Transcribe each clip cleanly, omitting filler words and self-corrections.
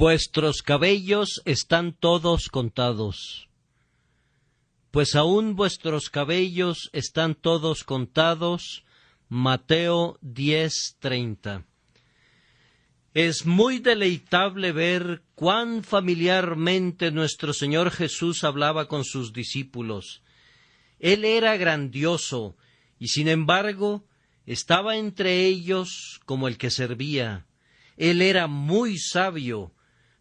Vuestros cabellos están todos contados. Pues aún vuestros cabellos están todos contados. Mateo 10:30. Es muy deleitable ver cuán familiarmente nuestro Señor Jesús hablaba con sus discípulos. Él era grandioso y, sin embargo, estaba entre ellos como el que servía. Él era muy sabio,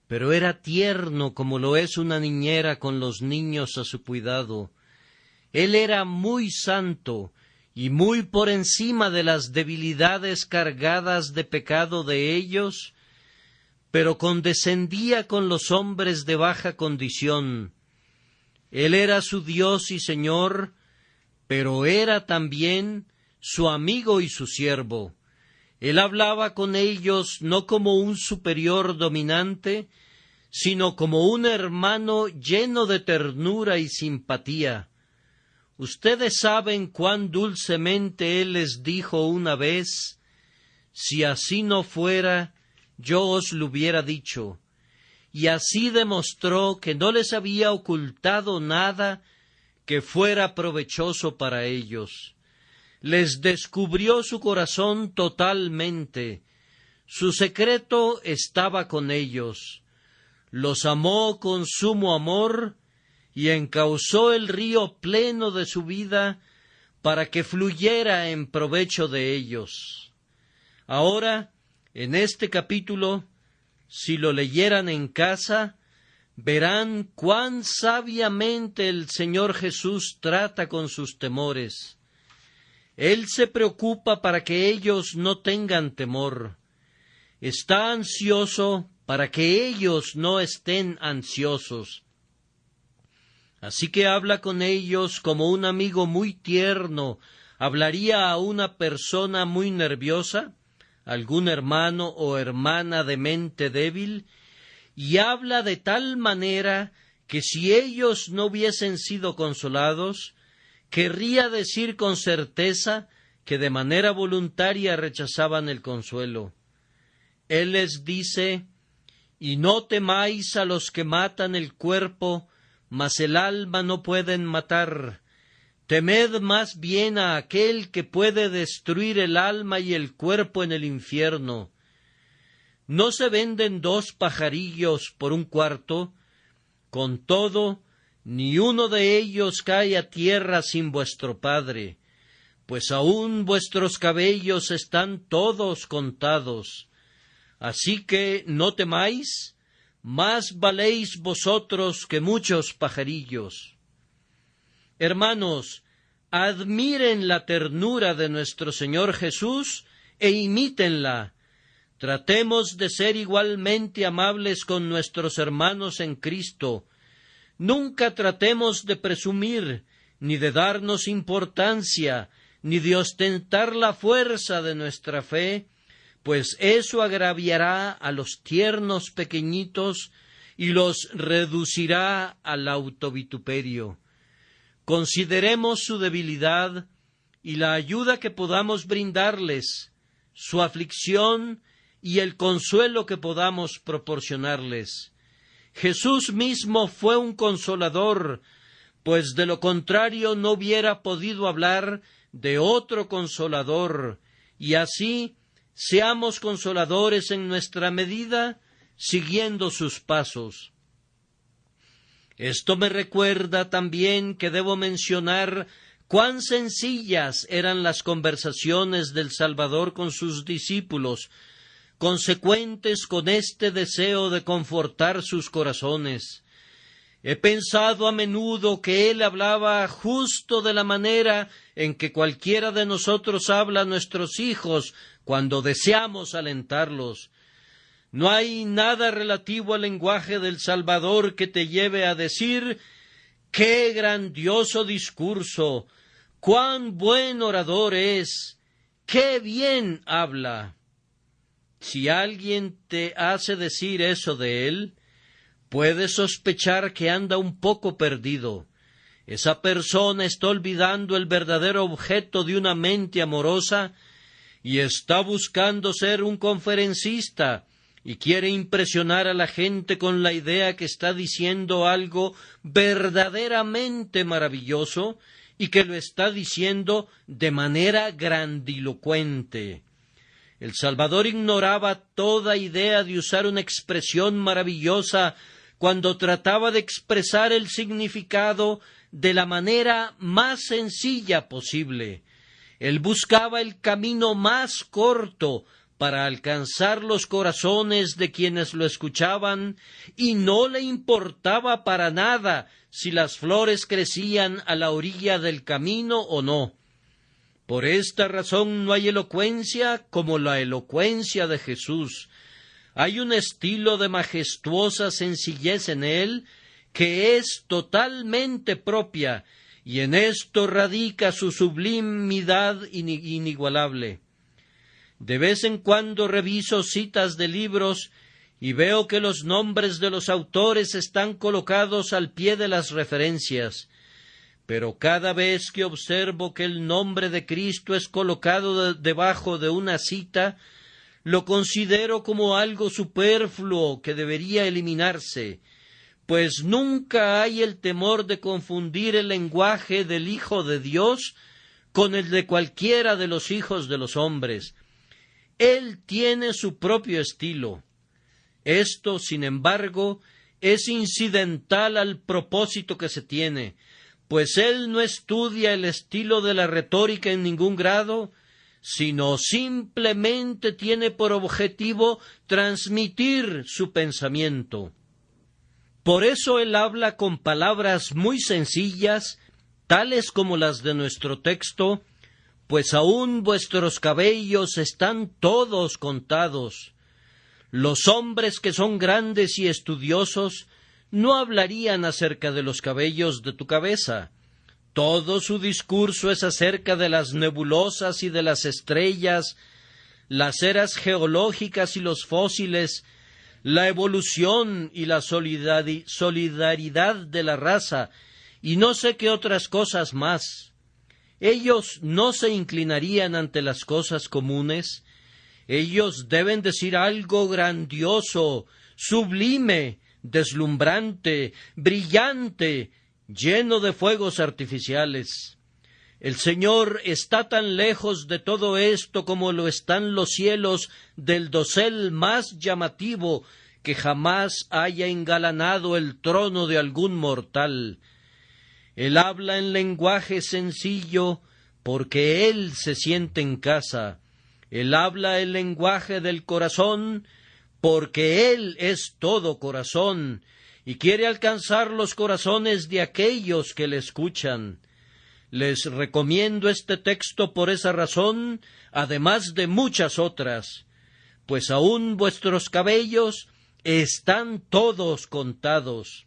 pero era tierno como lo es una niñera con los niños a su cuidado. Él era muy santo y muy por encima de las debilidades cargadas de pecado de ellos, pero condescendía con los hombres de baja condición. Él era su Dios y Señor, pero era también su amigo y su siervo. Él hablaba con ellos no como un superior dominante, sino como un hermano lleno de ternura y simpatía. Ustedes saben cuán dulcemente Él les dijo una vez: si así no fuera, yo os lo hubiera dicho. Y así demostró que no les había ocultado nada que fuera provechoso para ellos. Les descubrió su corazón totalmente. Su secreto estaba con ellos. Los amó con sumo amor y encauzó el río pleno de su vida para que fluyera en provecho de ellos. Ahora, en este capítulo, si lo leyeran en casa, verán cuán sabiamente el Señor Jesús trata con sus temores. Él se preocupa para que ellos no tengan temor. Está ansioso para que ellos no estén ansiosos. Así que habla con ellos como un amigo muy tierno hablaría a una persona muy nerviosa, algún hermano o hermana de mente débil, y habla de tal manera que si ellos no hubiesen sido consolados, querría decir con certeza que de manera voluntaria rechazaban el consuelo. Él les dice: y no temáis a los que matan el cuerpo, mas el alma no pueden matar. Temed más bien a aquel que puede destruir el alma y el cuerpo en el infierno. ¿No se venden 2 pajarillos por 1 cuarto? Con todo, ni uno de ellos cae a tierra sin vuestro Padre, pues aún vuestros cabellos están todos contados. Así que no temáis, más valéis vosotros que muchos pajarillos. Hermanos, admiren la ternura de nuestro Señor Jesús e imítenla. Tratemos de ser igualmente amables con nuestros hermanos en Cristo. Nunca tratemos de presumir, ni de darnos importancia, ni de ostentar la fuerza de nuestra fe, pues eso agraviará a los tiernos pequeñitos y los reducirá al autovituperio. Consideremos su debilidad y la ayuda que podamos brindarles, su aflicción y el consuelo que podamos proporcionarles. Jesús mismo fue un consolador, pues de lo contrario no hubiera podido hablar de otro consolador, y así seamos consoladores en nuestra medida, siguiendo sus pasos. Esto me recuerda también que debo mencionar cuán sencillas eran las conversaciones del Salvador con sus discípulos, consecuentes con este deseo de confortar sus corazones. He pensado a menudo que él hablaba justo de la manera en que cualquiera de nosotros habla a nuestros hijos cuando deseamos alentarlos. No hay nada relativo al lenguaje del Salvador que te lleve a decir: ¡qué grandioso discurso! ¡Cuán buen orador es! ¡Qué bien habla! Si alguien te hace decir eso de él, puedes sospechar que anda un poco perdido. Esa persona está olvidando el verdadero objeto de una mente amorosa y está buscando ser un conferencista y quiere impresionar a la gente con la idea que está diciendo algo verdaderamente maravilloso y que lo está diciendo de manera grandilocuente. El Salvador ignoraba toda idea de usar una expresión maravillosa cuando trataba de expresar el significado de la manera más sencilla posible. Él buscaba el camino más corto para alcanzar los corazones de quienes lo escuchaban, y no le importaba para nada si las flores crecían a la orilla del camino o no. Por esta razón no hay elocuencia como la elocuencia de Jesús. Hay un estilo de majestuosa sencillez en él que es totalmente propia, y en esto radica su sublimidad inigualable. De vez en cuando reviso citas de libros y veo que los nombres de los autores están colocados al pie de las referencias, pero cada vez que observo que el nombre de Cristo es colocado debajo de una cita, lo considero como algo superfluo que debería eliminarse, pues nunca hay el temor de confundir el lenguaje del Hijo de Dios con el de cualquiera de los hijos de los hombres. Él tiene su propio estilo. Esto, sin embargo, es incidental al propósito que se tiene, pues él no estudia el estilo de la retórica en ningún grado, sino simplemente tiene por objetivo transmitir su pensamiento. Por eso él habla con palabras muy sencillas, tales como las de nuestro texto: pues aún vuestros cabellos están todos contados. Los hombres que son grandes y estudiosos no hablarían acerca de los cabellos de tu cabeza. Todo su discurso es acerca de las nebulosas y de las estrellas, las eras geológicas y los fósiles, la evolución y la solidaridad de la raza, y no sé qué otras cosas más. Ellos no se inclinarían ante las cosas comunes. Ellos deben decir algo grandioso, sublime, deslumbrante, brillante, lleno de fuegos artificiales. El Señor está tan lejos de todo esto como lo están los cielos del dosel más llamativo que jamás haya engalanado el trono de algún mortal. Él habla en lenguaje sencillo porque Él se siente en casa. Él habla el lenguaje del corazón porque Él es todo corazón y quiere alcanzar los corazones de aquellos que le escuchan. Les recomiendo este texto por esa razón, además de muchas otras, pues aún vuestros cabellos están todos contados.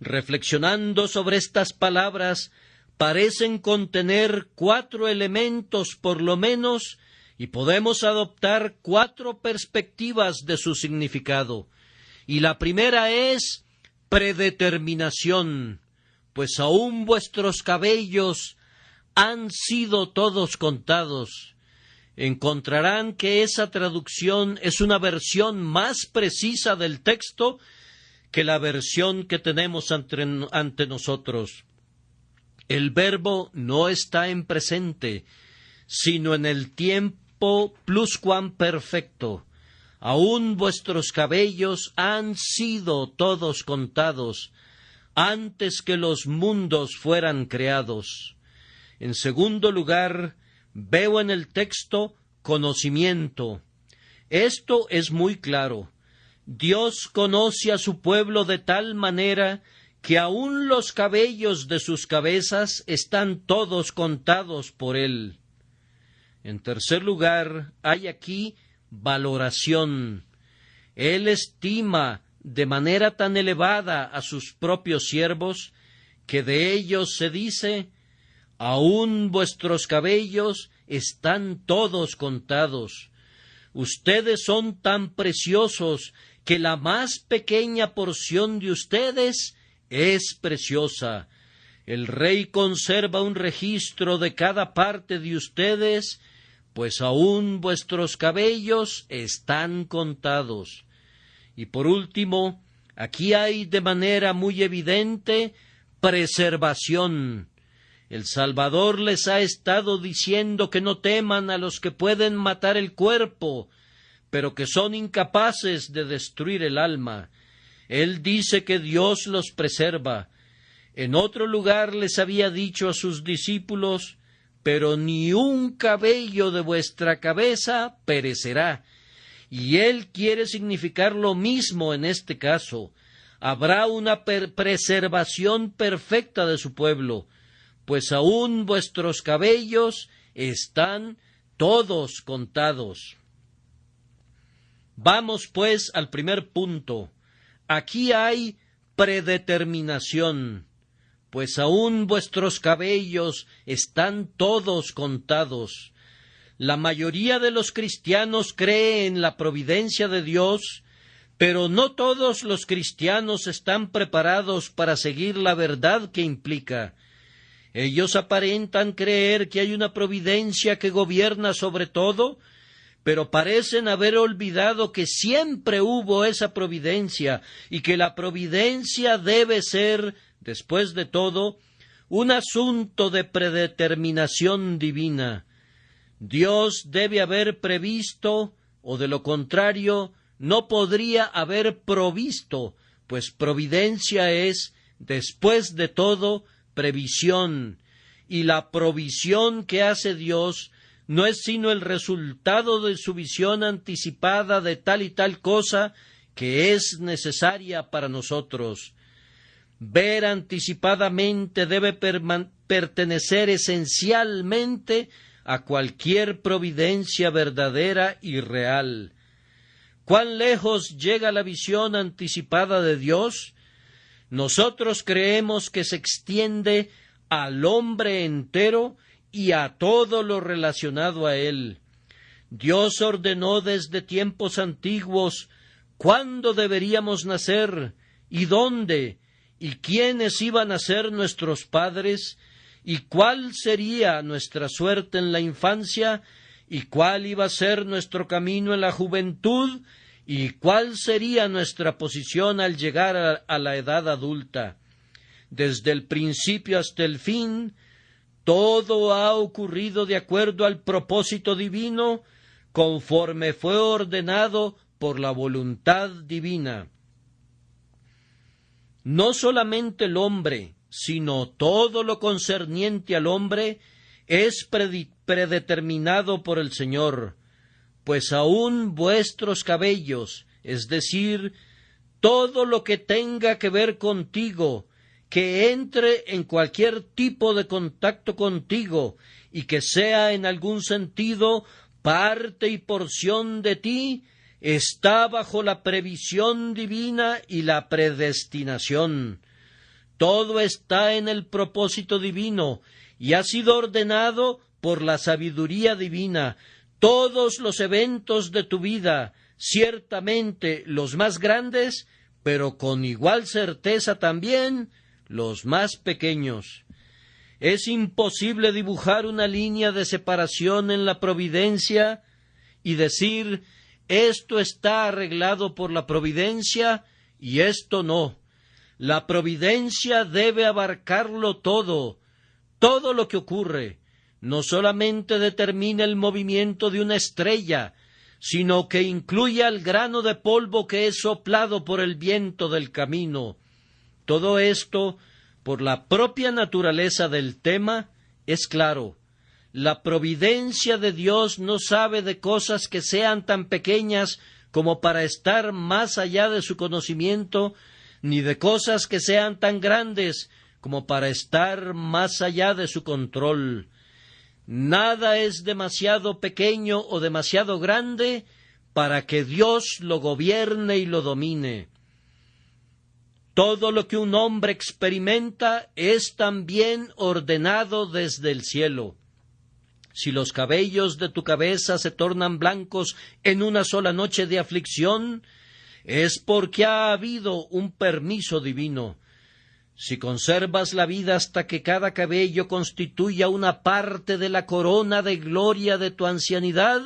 Reflexionando sobre estas palabras, parecen contener 4 elementos por lo menos, y podemos adoptar 4 perspectivas de su significado. Y la primera es predeterminación, pues aún vuestros cabellos han sido todos contados. Encontrarán que esa traducción es una versión más precisa del texto que la versión que tenemos ante nosotros. El verbo no está en presente, sino en el tiempo pluscuamperfecto. Aún vuestros cabellos han sido todos contados, antes que los mundos fueran creados. En segundo lugar, veo en el texto conocimiento. Esto es muy claro. Dios conoce a su pueblo de tal manera que aun los cabellos de sus cabezas están todos contados por Él. En tercer lugar, hay aquí valoración. Él estima de manera tan elevada a sus propios siervos que de ellos se dice: aún vuestros cabellos están todos contados. Ustedes son tan preciosos que la más pequeña porción de ustedes es preciosa. El Rey conserva un registro de cada parte de ustedes pues aún vuestros cabellos están contados. Y por último, aquí hay de manera muy evidente preservación. El Salvador les ha estado diciendo que no teman a los que pueden matar el cuerpo, pero que son incapaces de destruir el alma. Él dice que Dios los preserva. En otro lugar les había dicho a sus discípulos: pero ni un cabello de vuestra cabeza perecerá. Y Él quiere significar lo mismo en este caso. Habrá una preservación perfecta de su pueblo, pues aún vuestros cabellos están todos contados. Vamos pues al primer punto. Aquí hay predeterminación, pues aún vuestros cabellos están todos contados. La mayoría de los cristianos cree en la providencia de Dios, pero no todos los cristianos están preparados para seguir la verdad que implica. Ellos aparentan creer que hay una providencia que gobierna sobre todo, pero parecen haber olvidado que siempre hubo esa providencia y que la providencia debe ser, después de todo, un asunto de predeterminación divina. Dios debe haber previsto, o de lo contrario, no podría haber provisto, pues providencia es, después de todo, previsión, y la provisión que hace Dios no es sino el resultado de su visión anticipada de tal y tal cosa que es necesaria para nosotros. Ver anticipadamente debe pertenecer esencialmente a cualquier providencia verdadera y real. ¿Cuán lejos llega la visión anticipada de Dios? Nosotros creemos que se extiende al hombre entero y a todo lo relacionado a él. Dios ordenó desde tiempos antiguos cuándo deberíamos nacer y dónde, y quiénes iban a ser nuestros padres, y cuál sería nuestra suerte en la infancia, y cuál iba a ser nuestro camino en la juventud, y cuál sería nuestra posición al llegar a la edad adulta. Desde el principio hasta el fin, todo ha ocurrido de acuerdo al propósito divino, conforme fue ordenado por la voluntad divina. No solamente el hombre, sino todo lo concerniente al hombre es predeterminado por el Señor, pues aún vuestros cabellos, es decir, todo lo que tenga que ver contigo, que entre en cualquier tipo de contacto contigo y que sea en algún sentido parte y porción de ti, está bajo la previsión divina y la predestinación. Todo está en el propósito divino y ha sido ordenado por la sabiduría divina. Todos los eventos de tu vida, ciertamente los más grandes, pero con igual certeza también los más pequeños. Es imposible dibujar una línea de separación en la providencia y decir: esto está arreglado por la providencia y esto no. La providencia debe abarcarlo todo. Todo lo que ocurre no solamente determina el movimiento de una estrella, sino que incluye al grano de polvo que es soplado por el viento del camino. Todo esto, por la propia naturaleza del tema, es claro. La providencia de Dios no sabe de cosas que sean tan pequeñas como para estar más allá de su conocimiento, ni de cosas que sean tan grandes como para estar más allá de su control. Nada es demasiado pequeño o demasiado grande para que Dios lo gobierne y lo domine. Todo lo que un hombre experimenta es también ordenado desde el cielo. Si los cabellos de tu cabeza se tornan blancos en una sola noche de aflicción, es porque ha habido un permiso divino. Si conservas la vida hasta que cada cabello constituya una parte de la corona de gloria de tu ancianidad,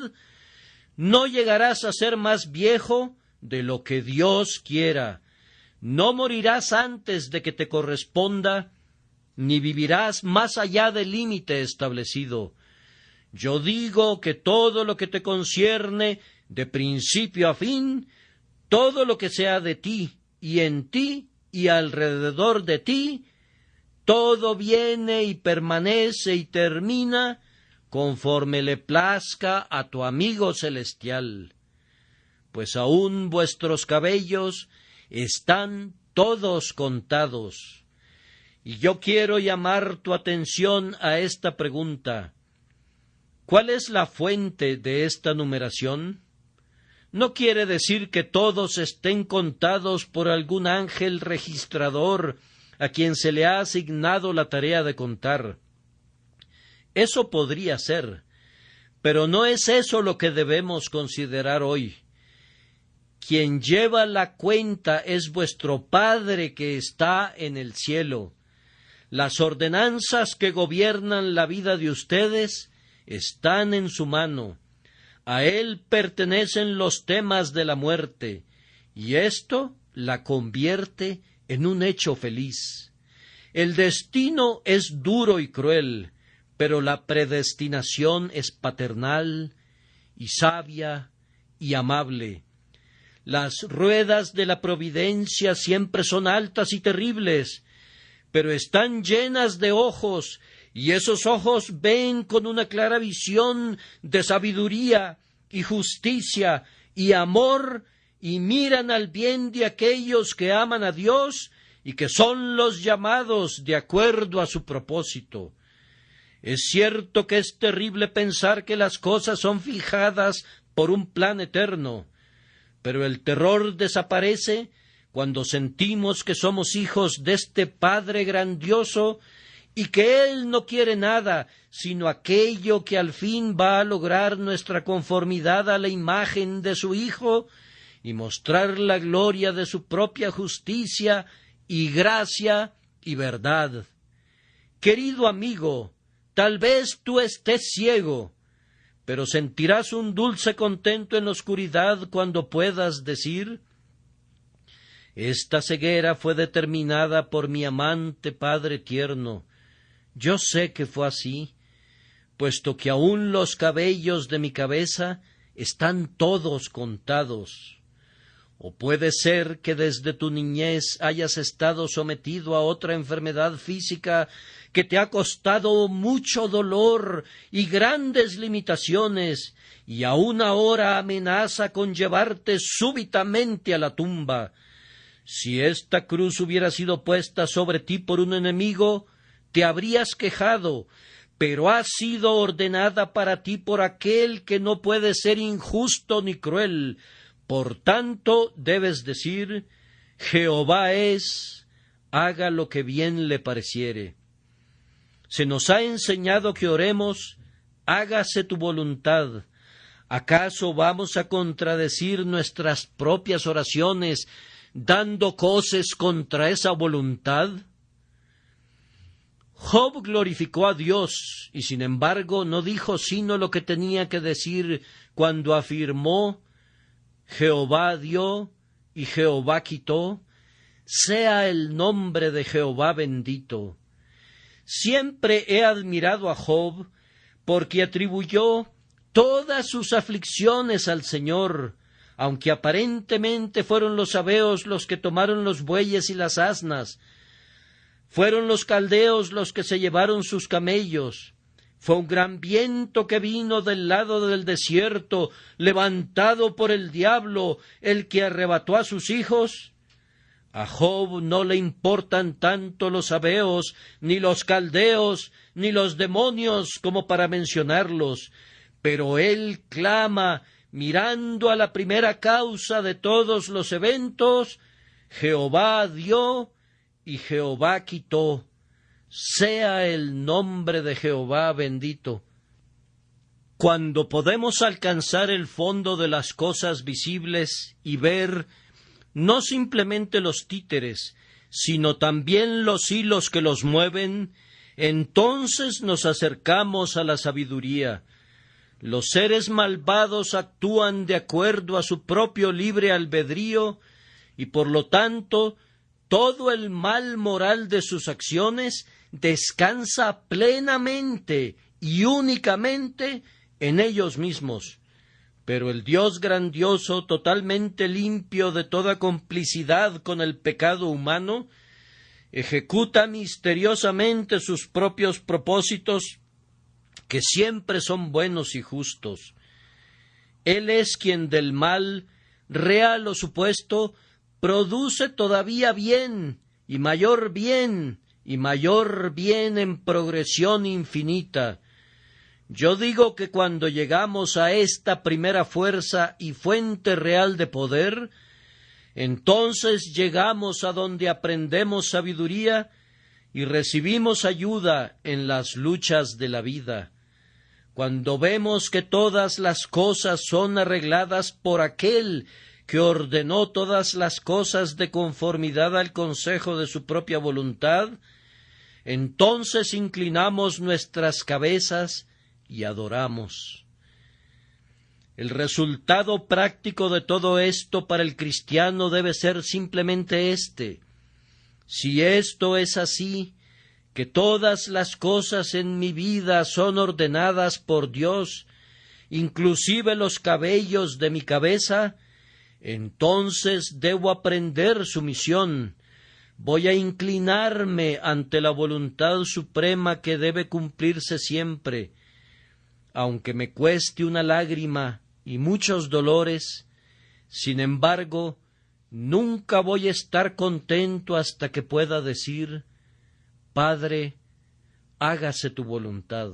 no llegarás a ser más viejo de lo que Dios quiera. No morirás antes de que te corresponda, ni vivirás más allá del límite establecido. Yo digo que todo lo que te concierne, de principio a fin, todo lo que sea de ti y en ti y alrededor de ti, todo viene y permanece y termina conforme le plazca a tu amigo celestial. Pues aún vuestros cabellos están todos contados. Y yo quiero llamar tu atención a esta pregunta. ¿Cuál es la fuente de esta numeración? No quiere decir que todos estén contados por algún ángel registrador a quien se le ha asignado la tarea de contar. Eso podría ser, pero no es eso lo que debemos considerar hoy. Quien lleva la cuenta es vuestro Padre que está en el cielo. Las ordenanzas que gobiernan la vida de ustedes están en su mano. A él pertenecen los temas de la muerte, y esto la convierte en un hecho feliz. El destino es duro y cruel, pero la predestinación es paternal y sabia y amable. Las ruedas de la providencia siempre son altas y terribles, pero están llenas de ojos, y esos ojos ven con una clara visión de sabiduría y justicia y amor, y miran al bien de aquellos que aman a Dios y que son los llamados de acuerdo a su propósito. Es cierto que es terrible pensar que las cosas son fijadas por un plan eterno, pero el terror desaparece cuando sentimos que somos hijos de este Padre grandioso y que Él no quiere nada sino aquello que al fin va a lograr nuestra conformidad a la imagen de su Hijo y mostrar la gloria de su propia justicia y gracia y verdad. Querido amigo, tal vez tú estés ciego, pero sentirás un dulce contento en la oscuridad cuando puedas decir: esta ceguera fue determinada por mi amante Padre tierno. Yo sé que fue así, puesto que aún los cabellos de mi cabeza están todos contados. O puede ser que desde tu niñez hayas estado sometido a otra enfermedad física que te ha costado mucho dolor y grandes limitaciones, y aún ahora amenaza con llevarte súbitamente a la tumba. Si esta cruz hubiera sido puesta sobre ti por un enemigo, te habrías quejado, pero ha sido ordenada para ti por aquel que no puede ser injusto ni cruel. Por tanto, debes decir: Jehová es, haga lo que bien le pareciere. Se nos ha enseñado que oremos: hágase tu voluntad. ¿Acaso vamos a contradecir nuestras propias oraciones dando coces contra esa voluntad? Job glorificó a Dios y sin embargo no dijo sino lo que tenía que decir cuando afirmó: Jehová dio y Jehová quitó, sea el nombre de Jehová bendito. Siempre he admirado a Job porque atribuyó todas sus aflicciones al Señor, aunque aparentemente fueron los sabeos los que tomaron los bueyes y las asnas. Fueron los caldeos los que se llevaron sus camellos. Fue un gran viento que vino del lado del desierto, levantado por el diablo, el que arrebató a sus hijos. A Job no le importan tanto los sabeos, ni los caldeos, ni los demonios como para mencionarlos, pero él clama, mirando a la primera causa de todos los eventos: Jehová dio y Jehová quitó, sea el nombre de Jehová bendito. Cuando podemos alcanzar el fondo de las cosas visibles y ver no simplemente los títeres, sino también los hilos que los mueven, entonces nos acercamos a la sabiduría. Los seres malvados actúan de acuerdo a su propio libre albedrío, y por lo tanto todo el mal moral de sus acciones descansa plenamente y únicamente en ellos mismos. Pero el Dios grandioso, totalmente limpio de toda complicidad con el pecado humano, ejecuta misteriosamente sus propios propósitos, que siempre son buenos y justos. Él es quien del mal, real o supuesto, produce todavía bien y mayor bien en progresión infinita. Yo digo que cuando llegamos a esta primera fuerza y fuente real de poder, entonces llegamos a donde aprendemos sabiduría y recibimos ayuda en las luchas de la vida. Cuando vemos que todas las cosas son arregladas por aquel que ordenó todas las cosas de conformidad al consejo de su propia voluntad, entonces inclinamos nuestras cabezas y adoramos. El resultado práctico de todo esto para el cristiano debe ser simplemente este: si esto es así, que todas las cosas en mi vida son ordenadas por Dios, inclusive los cabellos de mi cabeza, entonces debo aprender sumisión. Voy a inclinarme ante la voluntad suprema que debe cumplirse siempre. Aunque me cueste una lágrima y muchos dolores, sin embargo, nunca voy a estar contento hasta que pueda decir: Padre, hágase tu voluntad.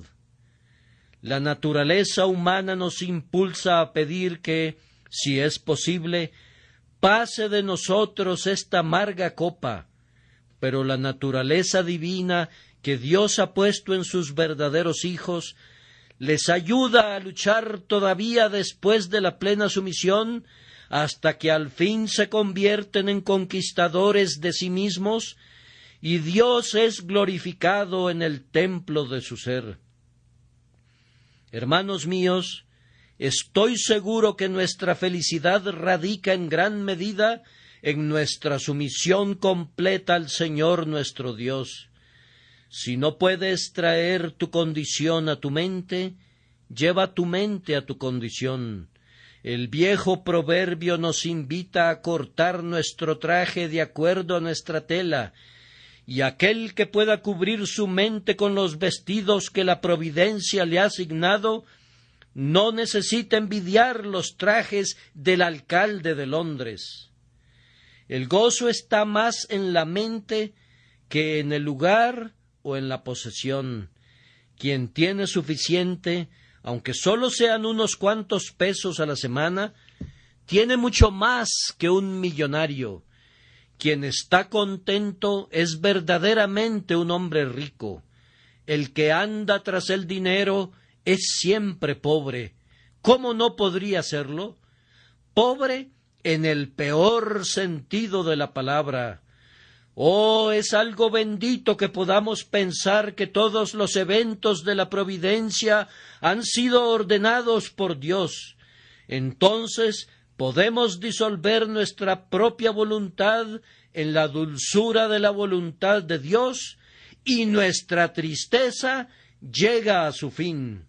La naturaleza humana nos impulsa a pedir que, si es posible, pase de nosotros esta amarga copa, pero la naturaleza divina que Dios ha puesto en sus verdaderos hijos les ayuda a luchar todavía después de la plena sumisión, hasta que al fin se convierten en conquistadores de sí mismos, y Dios es glorificado en el templo de su ser. Hermanos míos, estoy seguro que nuestra felicidad radica en gran medida en nuestra sumisión completa al Señor nuestro Dios. Si no puedes traer tu condición a tu mente, lleva tu mente a tu condición. El viejo proverbio nos invita a cortar nuestro traje de acuerdo a nuestra tela, y aquel que pueda cubrir su mente con los vestidos que la providencia le ha asignado, no necesita envidiar los trajes del alcalde de Londres. El gozo está más en la mente que en el lugar o en la posesión. Quien tiene suficiente, aunque solo sean unos cuantos pesos a la semana, tiene mucho más que un millonario. Quien está contento es verdaderamente un hombre rico. El que anda tras el dinero es siempre pobre. ¿Cómo no podría serlo? Pobre en el peor sentido de la palabra. Oh, es algo bendito que podamos pensar que todos los eventos de la providencia han sido ordenados por Dios. Entonces podemos disolver nuestra propia voluntad en la dulzura de la voluntad de Dios, y nuestra tristeza llega a su fin.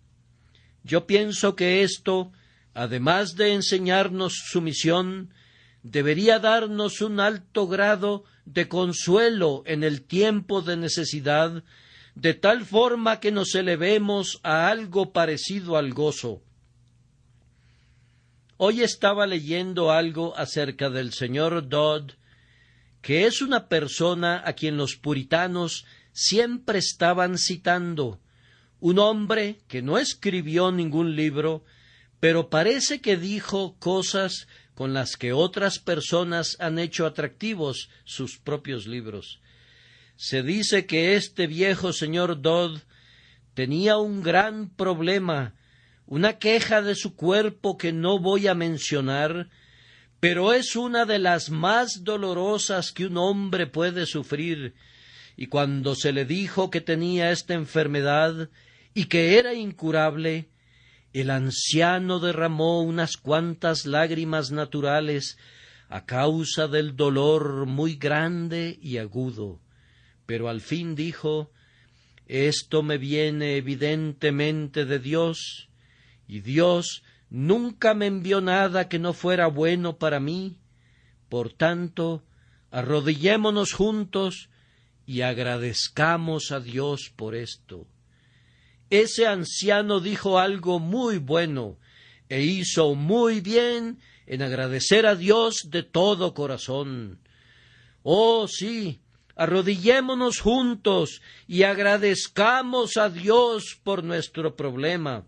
Yo pienso que esto, además de enseñarnos sumisión, debería darnos un alto grado de consuelo en el tiempo de necesidad, de tal forma que nos elevemos a algo parecido al gozo. Hoy estaba leyendo algo acerca del señor Dodd, que es una persona a quien los puritanos siempre estaban citando, un hombre que no escribió ningún libro, pero parece que dijo cosas con las que otras personas han hecho atractivos sus propios libros. Se dice que este viejo señor Dodd tenía un gran problema, una queja de su cuerpo que no voy a mencionar, pero es una de las más dolorosas que un hombre puede sufrir, y cuando se le dijo que tenía esta enfermedad y que era incurable, el anciano derramó unas cuantas lágrimas naturales a causa del dolor muy grande y agudo, pero al fin dijo: esto me viene evidentemente de Dios, y Dios nunca me envió nada que no fuera bueno para mí. Por tanto, arrodillémonos juntos y agradezcamos a Dios por esto. Ese anciano dijo algo muy bueno e hizo muy bien en agradecer a Dios de todo corazón. Oh, sí, arrodillémonos juntos y agradezcamos a Dios por nuestro problema.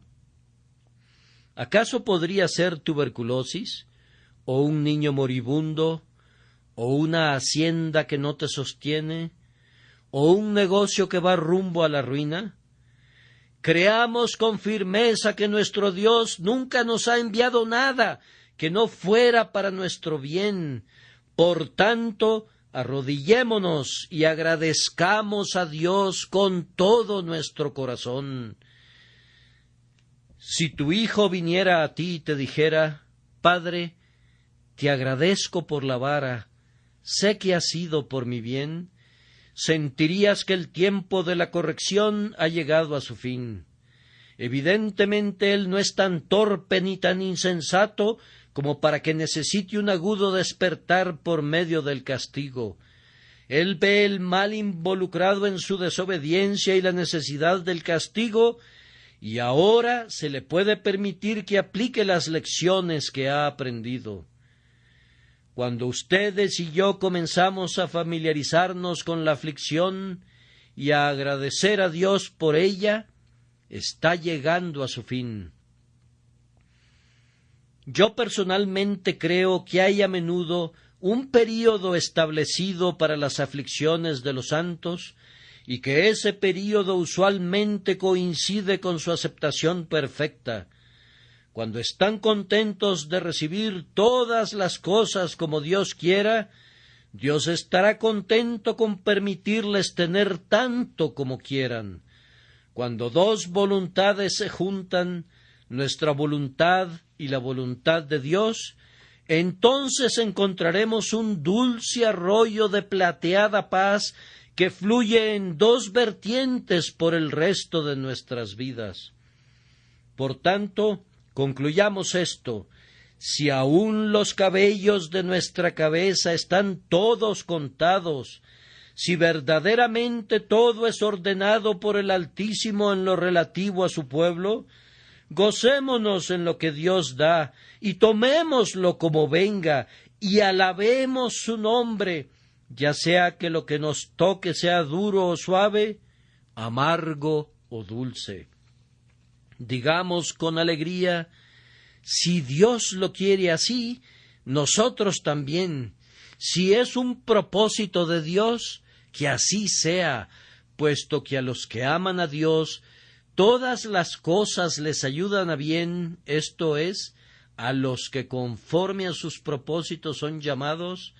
¿Acaso podría ser tuberculosis, o un niño moribundo, o una hacienda que no te sostiene, o un negocio que va rumbo a la ruina? Creamos con firmeza que nuestro Dios nunca nos ha enviado nada que no fuera para nuestro bien. Por tanto, arrodillémonos y agradezcamos a Dios con todo nuestro corazón. Si tu hijo viniera a ti y te dijera: Padre, te agradezco por la vara, sé que ha sido por mi bien, sentirías que el tiempo de la corrección ha llegado a su fin. Evidentemente él no es tan torpe ni tan insensato como para que necesite un agudo despertar por medio del castigo. Él ve el mal involucrado en su desobediencia y la necesidad del castigo, y ahora se le puede permitir que aplique las lecciones que ha aprendido. Cuando ustedes y yo comenzamos a familiarizarnos con la aflicción y a agradecer a Dios por ella, está llegando a su fin. Yo personalmente creo que hay a menudo un período establecido para las aflicciones de los santos, y que ese período usualmente coincide con su aceptación perfecta. Cuando están contentos de recibir todas las cosas como Dios quiera, Dios estará contento con permitirles tener tanto como quieran. Cuando dos voluntades se juntan, nuestra voluntad y la voluntad de Dios, entonces encontraremos un dulce arroyo de plateada paz que fluye en dos vertientes por el resto de nuestras vidas. Por tanto, concluyamos esto: si aún los cabellos de nuestra cabeza están todos contados, si verdaderamente todo es ordenado por el Altísimo en lo relativo a su pueblo, gocémonos en lo que Dios da, y tomémoslo como venga, y alabemos su nombre, ya sea que lo que nos toque sea duro o suave, amargo o dulce. Digamos con alegría: si Dios lo quiere así, nosotros también. Si es un propósito de Dios, que así sea, puesto que a los que aman a Dios, todas las cosas les ayudan a bien, esto es, a los que conforme a sus propósitos son llamados.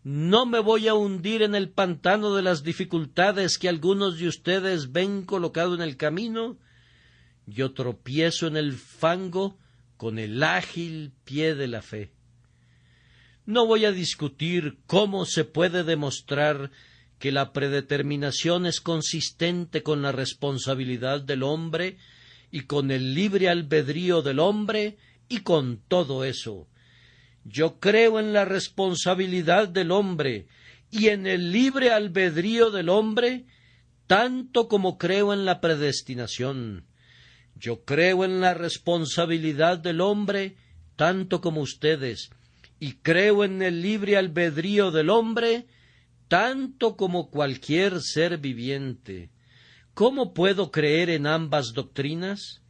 No me voy a hundir en el pantano de las dificultades que algunos de ustedes ven colocado en el camino. Yo tropiezo en el fango con el ágil pie de la fe. No voy a discutir cómo se puede demostrar que la predeterminación es consistente con la responsabilidad del hombre y con el libre albedrío del hombre, y con todo eso. Yo creo en la responsabilidad del hombre y en el libre albedrío del hombre, tanto como creo en la predestinación. Yo creo en la responsabilidad del hombre, tanto como ustedes, y creo en el libre albedrío del hombre, tanto como cualquier ser viviente. ¿Cómo puedo creer en ambas doctrinas?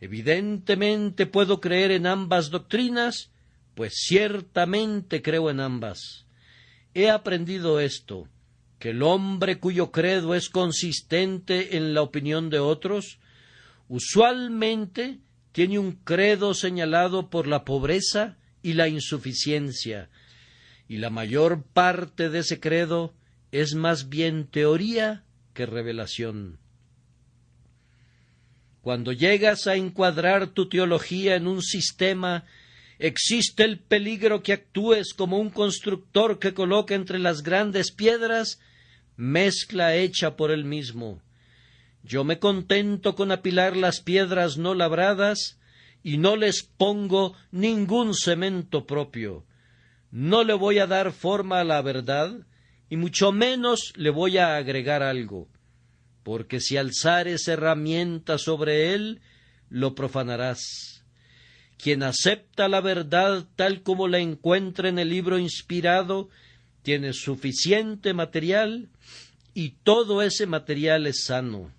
Evidentemente puedo creer en ambas doctrinas, pues ciertamente creo en ambas. He aprendido esto, que el hombre cuyo credo es consistente en la opinión de otros, usualmente tiene un credo señalado por la pobreza y la insuficiencia, y la mayor parte de ese credo es más bien teoría que revelación. Cuando llegas a encuadrar tu teología en un sistema, existe el peligro que actúes como un constructor que coloca entre las grandes piedras mezcla hecha por él mismo. Yo me contento con apilar las piedras no labradas y no les pongo ningún cemento propio. No le voy a dar forma a la verdad y mucho menos le voy a agregar algo, porque si alzares herramienta sobre él, lo profanarás. Quien acepta la verdad tal como la encuentra en el libro inspirado, tiene suficiente material y todo ese material es sano.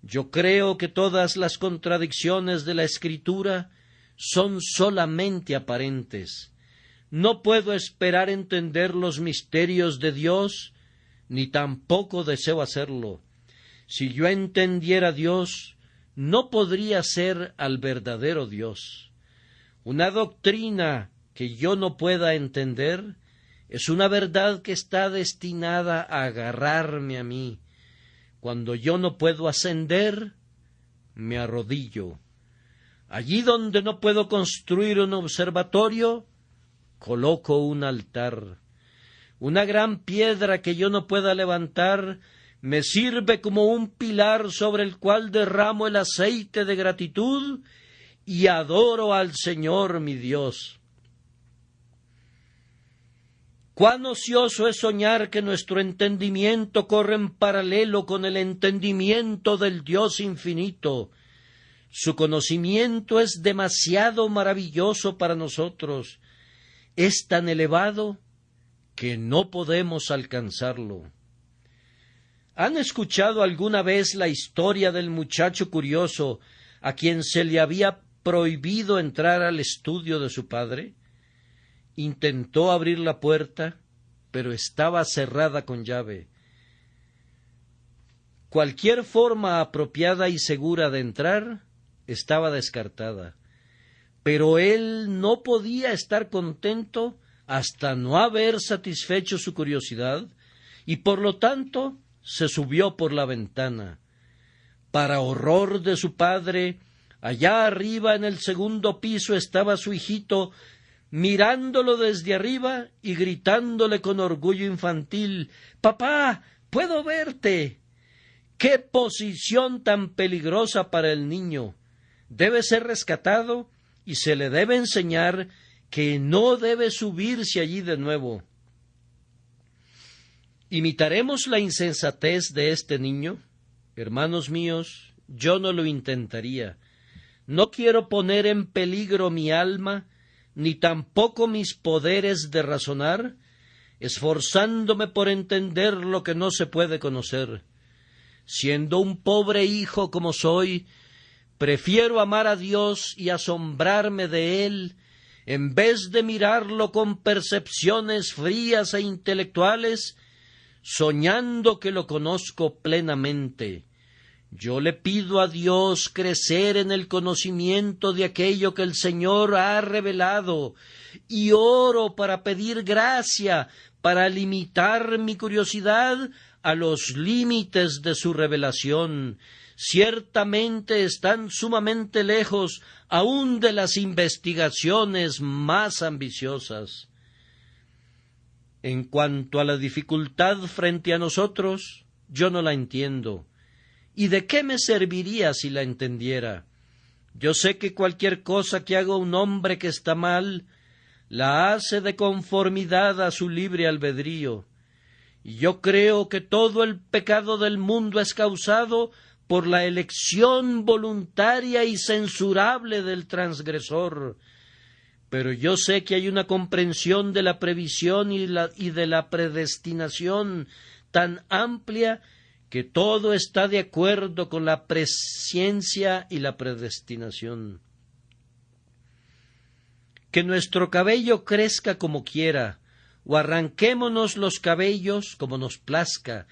Yo creo que todas las contradicciones de la Escritura son solamente aparentes. No puedo esperar entender los misterios de Dios, ni tampoco deseo hacerlo. Si yo entendiera a Dios, no podría ser al verdadero Dios. Una doctrina que yo no pueda entender es una verdad que está destinada a agarrarme a mí. Cuando yo no puedo ascender, me arrodillo. Allí donde no puedo construir un observatorio, coloco un altar. Una gran piedra que yo no pueda levantar me sirve como un pilar sobre el cual derramo el aceite de gratitud y adoro al Señor mi Dios. Cuán ocioso es soñar que nuestro entendimiento corre en paralelo con el entendimiento del Dios infinito. Su conocimiento es demasiado maravilloso para nosotros. Es tan elevado que no podemos alcanzarlo. ¿Han escuchado alguna vez la historia del muchacho curioso a quien se le había prohibido entrar al estudio de su padre? Intentó abrir la puerta, pero estaba cerrada con llave. Cualquier forma apropiada y segura de entrar estaba descartada, pero él no podía estar contento hasta no haber satisfecho su curiosidad, y por lo tanto se subió por la ventana. Para horror de su padre, allá arriba en el segundo piso estaba su hijito, mirándolo desde arriba y gritándole con orgullo infantil: «¡Papá, puedo verte!». ¡Qué posición tan peligrosa para el niño! Debe ser rescatado y se le debe enseñar que no debe subirse allí de nuevo. ¿Imitaremos la insensatez de este niño? Hermanos míos, yo no lo intentaría. No quiero poner en peligro mi alma, ni tampoco mis poderes de razonar, esforzándome por entender lo que no se puede conocer. Siendo un pobre hijo como soy, prefiero amar a Dios y asombrarme de Él, en vez de mirarlo con percepciones frías e intelectuales, soñando que lo conozco plenamente. Yo le pido a Dios crecer en el conocimiento de aquello que el Señor ha revelado, y oro para pedir gracia, para limitar mi curiosidad a los límites de su revelación. Ciertamente están sumamente lejos aún de las investigaciones más ambiciosas. En cuanto a la dificultad frente a nosotros, yo no la entiendo. ¿Y de qué me serviría si la entendiera? Yo sé que cualquier cosa que haga un hombre que está mal, la hace de conformidad a su libre albedrío. Y yo creo que todo el pecado del mundo es causado por la elección voluntaria y censurable del transgresor. Pero yo sé que hay una comprensión de la previsión y de la predestinación tan amplia que todo está de acuerdo con la presciencia y la predestinación. Que nuestro cabello crezca como quiera, o arranquémonos los cabellos como nos plazca,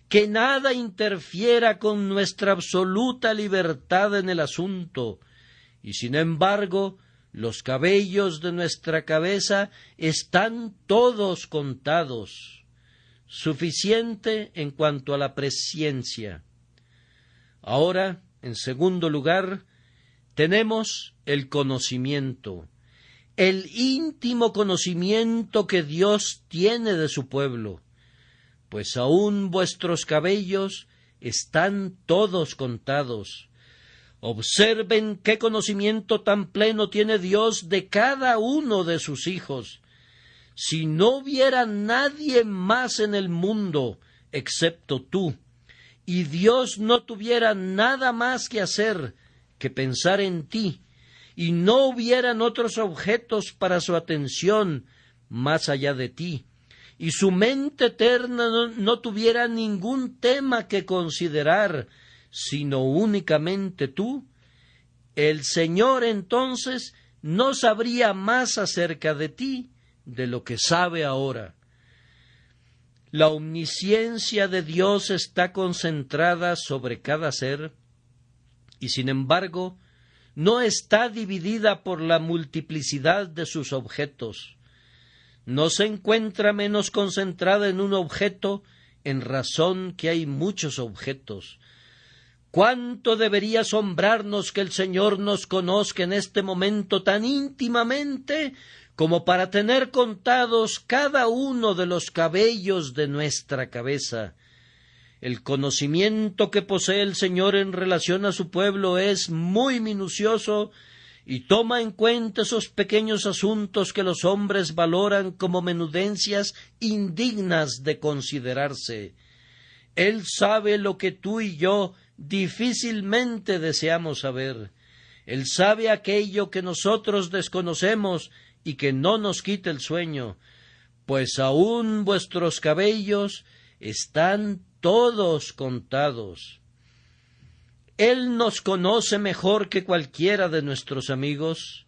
que nada interfiera con nuestra absoluta libertad en el asunto, y sin embargo los cabellos de nuestra cabeza están todos contados. Suficiente en cuanto a la presciencia. Ahora, en segundo lugar, tenemos el conocimiento, el íntimo conocimiento que Dios tiene de su pueblo, pues aún vuestros cabellos están todos contados. Observen qué conocimiento tan pleno tiene Dios de cada uno de sus hijos. Si no hubiera nadie más en el mundo excepto tú, y Dios no tuviera nada más que hacer que pensar en ti, y no hubieran otros objetos para su atención más allá de ti, y su mente eterna no tuviera ningún tema que considerar, sino únicamente tú, el Señor entonces no sabría más acerca de ti de lo que sabe ahora. La omnisciencia de Dios está concentrada sobre cada ser, y sin embargo no está dividida por la multiplicidad de sus objetos. No se encuentra menos concentrada en un objeto en razón que hay muchos objetos. ¿Cuánto debería asombrarnos que el Señor nos conozca en este momento tan íntimamente como para tener contados cada uno de los cabellos de nuestra cabeza? El conocimiento que posee el Señor en relación a su pueblo es muy minucioso y toma en cuenta esos pequeños asuntos que los hombres valoran como menudencias indignas de considerarse. Él sabe lo que tú y yo difícilmente deseamos saber. Él sabe aquello que nosotros desconocemos y que no nos quita el sueño, pues aún vuestros cabellos están todos contados. Él nos conoce mejor que cualquiera de nuestros amigos.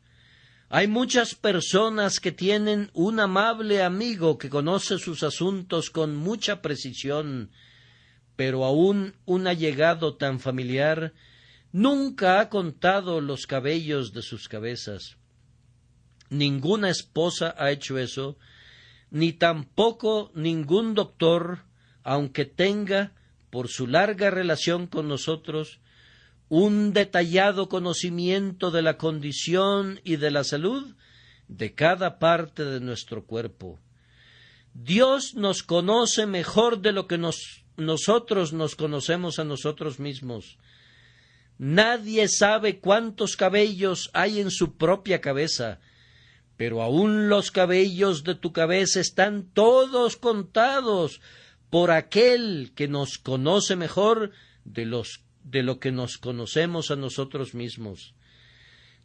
Hay muchas personas que tienen un amable amigo que conoce sus asuntos con mucha precisión, pero aún un allegado tan familiar nunca ha contado los cabellos de sus cabezas. Ninguna esposa ha hecho eso, ni tampoco ningún doctor, aunque tenga, por su larga relación con nosotros, un detallado conocimiento de la condición y de la salud de cada parte de nuestro cuerpo. Dios nos conoce mejor de lo que nosotros nos conocemos a nosotros mismos. Nadie sabe cuántos cabellos hay en su propia cabeza, pero aún los cabellos de tu cabeza están todos contados por aquel que nos conoce mejor de lo que nos conocemos a nosotros mismos.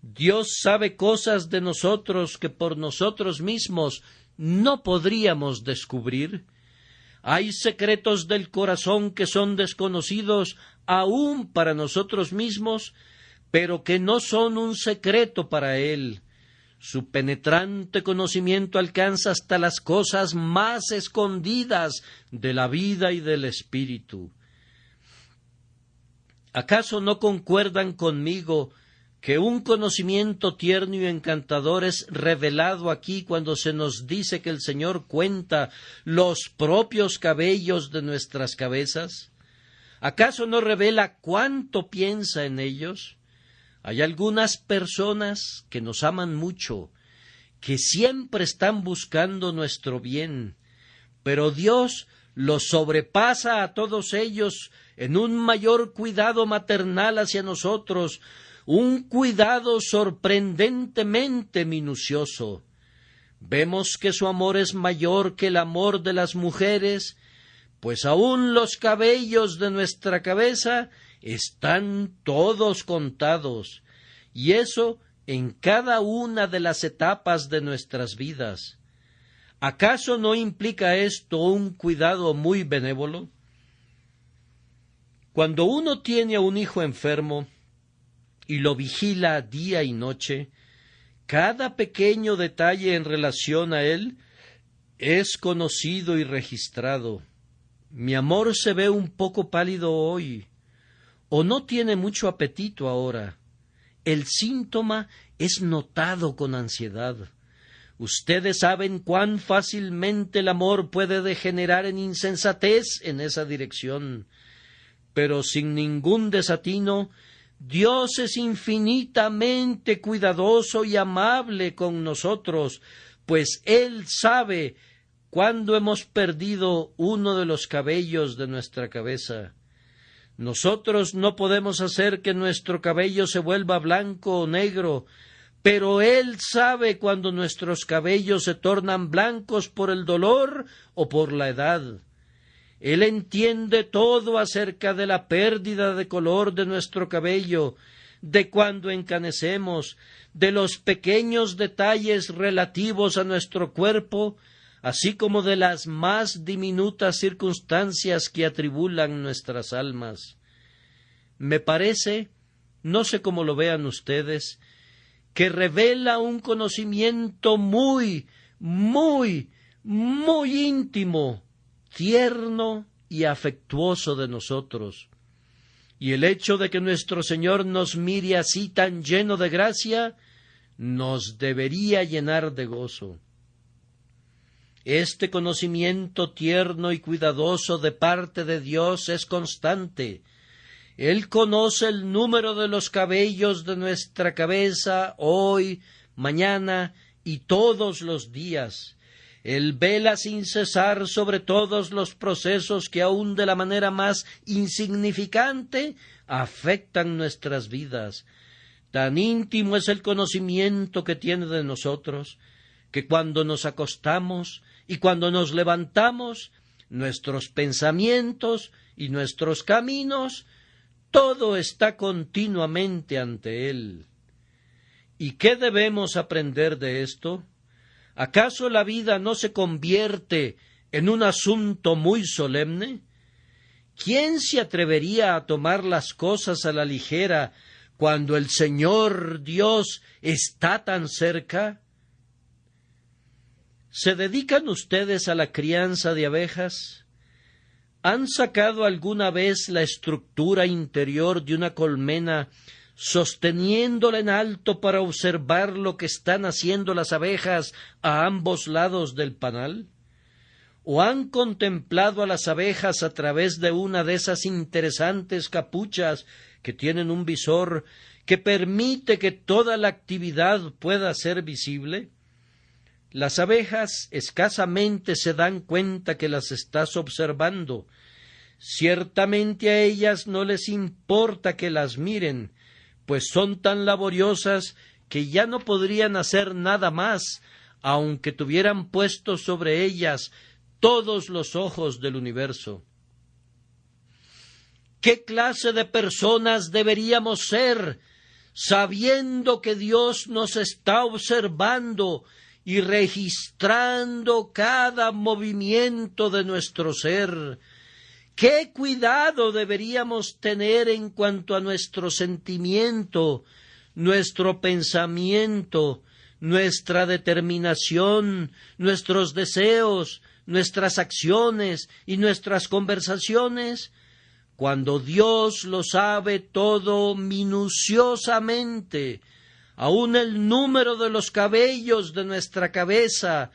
Dios sabe cosas de nosotros que por nosotros mismos no podríamos descubrir. Hay secretos del corazón que son desconocidos aún para nosotros mismos, pero que no son un secreto para Él. Su penetrante conocimiento alcanza hasta las cosas más escondidas de la vida y del espíritu. ¿Acaso no concuerdan conmigo que un conocimiento tierno y encantador es revelado aquí cuando se nos dice que el Señor cuenta los propios cabellos de nuestras cabezas? ¿Acaso no revela cuánto piensa en ellos? Hay algunas personas que nos aman mucho, que siempre están buscando nuestro bien, pero Dios los sobrepasa a todos ellos en un mayor cuidado maternal hacia nosotros, un cuidado sorprendentemente minucioso. Vemos que su amor es mayor que el amor de las mujeres, pues aún los cabellos de nuestra cabeza están todos contados, y eso en cada una de las etapas de nuestras vidas. ¿Acaso no implica esto un cuidado muy benévolo? Cuando uno tiene a un hijo enfermo y lo vigila día y noche, cada pequeño detalle en relación a él es conocido y registrado. Mi amor se ve un poco pálido hoy, o no tiene mucho apetito ahora, el síntoma es notado con ansiedad. Ustedes saben cuán fácilmente el amor puede degenerar en insensatez en esa dirección. Pero sin ningún desatino, Dios es infinitamente cuidadoso y amable con nosotros, pues Él sabe cuándo hemos perdido uno de los cabellos de nuestra cabeza. Nosotros no podemos hacer que nuestro cabello se vuelva blanco o negro, pero Él sabe cuando nuestros cabellos se tornan blancos por el dolor o por la edad. Él entiende todo acerca de la pérdida de color de nuestro cabello, de cuando encanecemos, de los pequeños detalles relativos a nuestro cuerpo, así como de las más diminutas circunstancias que atribulan nuestras almas. Me parece, no sé cómo lo vean ustedes, que revela un conocimiento muy íntimo, tierno y afectuoso de nosotros. Y el hecho de que nuestro Señor nos mire así tan lleno de gracia, nos debería llenar de gozo. Este conocimiento tierno y cuidadoso de parte de Dios es constante. Él conoce el número de los cabellos de nuestra cabeza hoy, mañana y todos los días. Él vela sin cesar sobre todos los procesos que aun de la manera más insignificante afectan nuestras vidas. Tan íntimo es el conocimiento que tiene de nosotros, que cuando nos acostamos y cuando nos levantamos, nuestros pensamientos y nuestros caminos, todo está continuamente ante Él. ¿Y qué debemos aprender de esto? ¿Acaso la vida no se convierte en un asunto muy solemne? ¿Quién se atrevería a tomar las cosas a la ligera cuando el Señor Dios está tan cerca? ¿Se dedican ustedes a la crianza de abejas? ¿Han sacado alguna vez la estructura interior de una colmena sosteniéndola en alto para observar lo que están haciendo las abejas a ambos lados del panal? ¿O han contemplado a las abejas a través de una de esas interesantes capuchas que tienen un visor que permite que toda la actividad pueda ser visible? Las abejas escasamente se dan cuenta que las estás observando. Ciertamente a ellas no les importa que las miren, pues son tan laboriosas que ya no podrían hacer nada más, aunque tuvieran puestos sobre ellas todos los ojos del universo. ¿Qué clase de personas deberíamos ser, sabiendo que Dios nos está observando y registrando cada movimiento de nuestro ser? ¿Qué cuidado deberíamos tener en cuanto a nuestro sentimiento, nuestro pensamiento, nuestra determinación, nuestros deseos, nuestras acciones y nuestras conversaciones, cuando Dios lo sabe todo minuciosamente, aun el número de los cabellos de nuestra cabeza?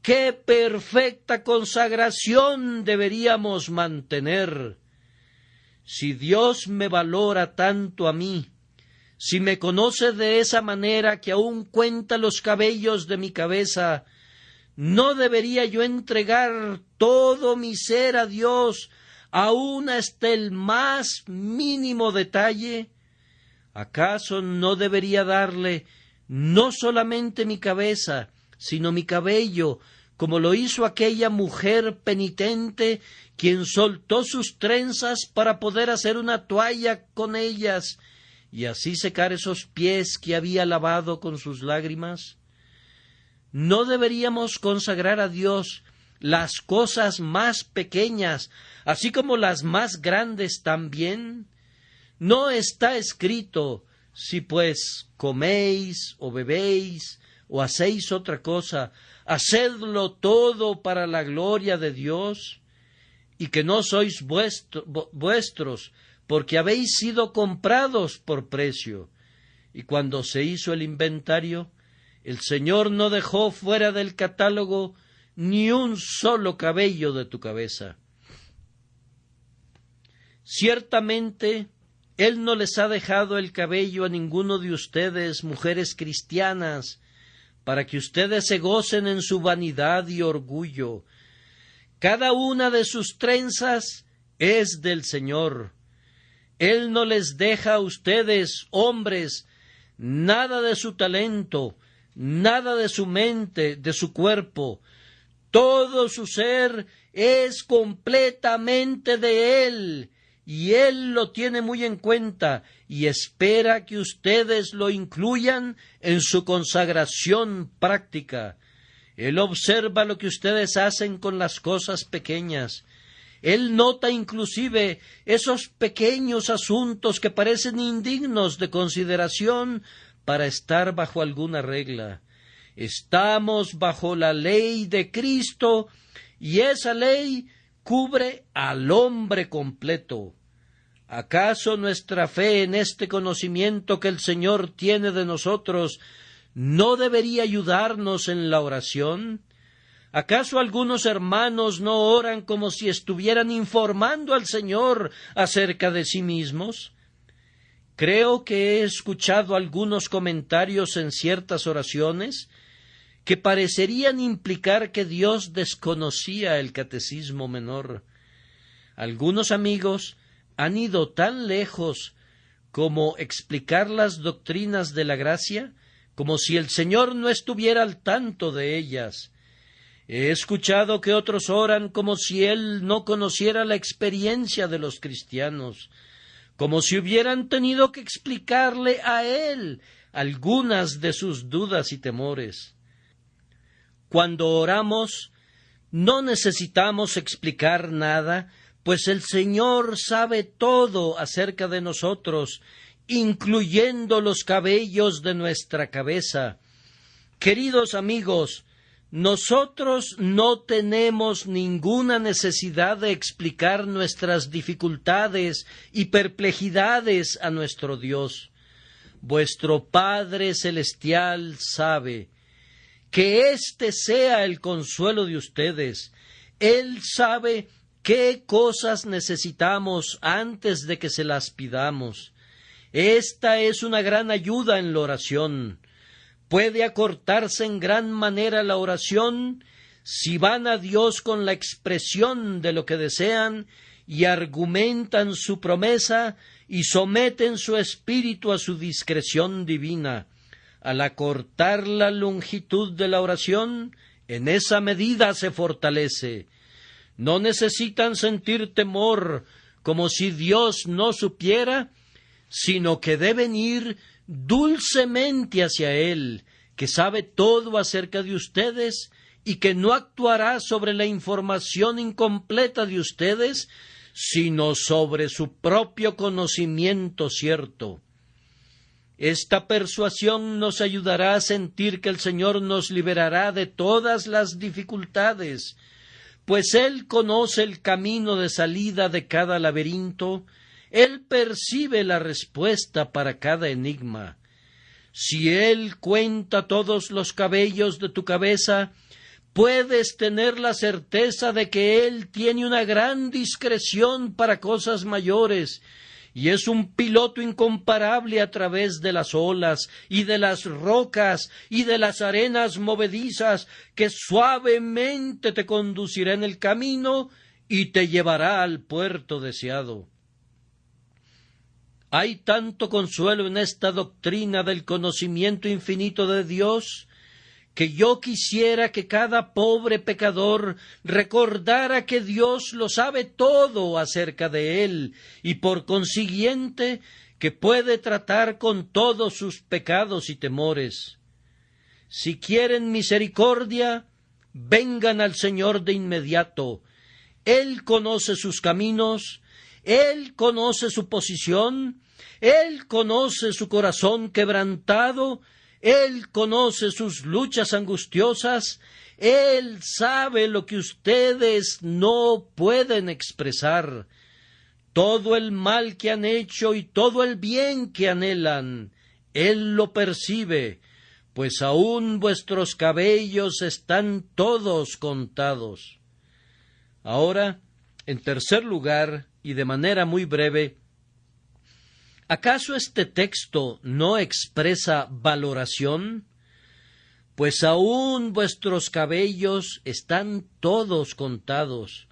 ¡Qué perfecta consagración deberíamos mantener! Si Dios me valora tanto a mí, si me conoce de esa manera que aún cuenta los cabellos de mi cabeza, ¿no debería yo entregar todo mi ser a Dios, aún hasta el más mínimo detalle? ¿Acaso no debería darle no solamente mi cabeza, sino mi cabello, como lo hizo aquella mujer penitente, quien soltó sus trenzas para poder hacer una toalla con ellas y así secar esos pies que había lavado con sus lágrimas? ¿No deberíamos consagrar a Dios las cosas más pequeñas, así como las más grandes también? ¿No está escrito: si pues coméis o bebéis o hacéis otra cosa, hacedlo todo para la gloria de Dios? Y que no sois vuestros, porque habéis sido comprados por precio. y cuando se hizo el inventario, el Señor no dejó fuera del catálogo ni un solo cabello de tu cabeza. Ciertamente, Él no les ha dejado el cabello a ninguno de ustedes, mujeres cristianas, para que ustedes se gocen en su vanidad y orgullo. Cada una de sus trenzas es del Señor. Él no les deja a ustedes, hombres, nada de su talento, nada de su mente, de su cuerpo. Todo su ser es completamente de Él, y Él lo tiene muy en cuenta y espera que ustedes lo incluyan en su consagración práctica. Él observa lo que ustedes hacen con las cosas pequeñas. Él nota inclusive esos pequeños asuntos que parecen indignos de consideración para estar bajo alguna regla. Estamos bajo la ley de Cristo y esa ley cubre al hombre completo. ¿Acaso nuestra fe en este conocimiento que el Señor tiene de nosotros no debería ayudarnos en la oración? ¿Acaso algunos hermanos no oran como si estuvieran informando al Señor acerca de sí mismos? Creo que he escuchado algunos comentarios en ciertas oraciones que parecerían implicar que Dios desconocía el catecismo menor. Algunos amigos han ido tan lejos como explicar las doctrinas de la gracia, como si el Señor no estuviera al tanto de ellas. He escuchado que otros oran como si Él no conociera la experiencia de los cristianos, como si hubieran tenido que explicarle a Él algunas de sus dudas y temores. Cuando oramos, no necesitamos explicar nada, pues el Señor sabe todo acerca de nosotros, incluyendo los cabellos de nuestra cabeza. Queridos amigos, nosotros no tenemos ninguna necesidad de explicar nuestras dificultades y perplejidades a nuestro Dios. Vuestro Padre Celestial sabe que este sea el consuelo de ustedes. Él sabe qué cosas necesitamos antes de que se las pidamos. Esta es una gran ayuda en la oración. Puede acortarse en gran manera la oración si van a Dios con la expresión de lo que desean y argumentan su promesa y someten su espíritu a su discreción divina. Al acortar la longitud de la oración, en esa medida se fortalece. No necesitan sentir temor como si Dios no supiera, sino que deben ir dulcemente hacia Él, que sabe todo acerca de ustedes y que no actuará sobre la información incompleta de ustedes, sino sobre su propio conocimiento cierto. Esta persuasión nos ayudará a sentir que el Señor nos liberará de todas las dificultades, pues Él conoce el camino de salida de cada laberinto. Él percibe la respuesta para cada enigma. Si Él cuenta todos los cabellos de tu cabeza, puedes tener la certeza de que Él tiene una gran discreción para cosas mayores, y es un piloto incomparable a través de las olas, y de las rocas, y de las arenas movedizas, que suavemente te conducirá en el camino y te llevará al puerto deseado. Hay tanto consuelo en esta doctrina del conocimiento infinito de Dios, que yo quisiera que cada pobre pecador recordara que Dios lo sabe todo acerca de él, y por consiguiente que puede tratar con todos sus pecados y temores. Si quieren misericordia, vengan al Señor de inmediato. Él conoce sus caminos, Él conoce su posición, Él conoce su corazón quebrantado, Él conoce sus luchas angustiosas, Él sabe lo que ustedes no pueden expresar. Todo el mal que han hecho y todo el bien que anhelan, Él lo percibe, pues aún vuestros cabellos están todos contados. Ahora, en tercer lugar, y de manera muy breve, ¿acaso este texto no expresa valoración? Pues aún vuestros cabellos están todos contados.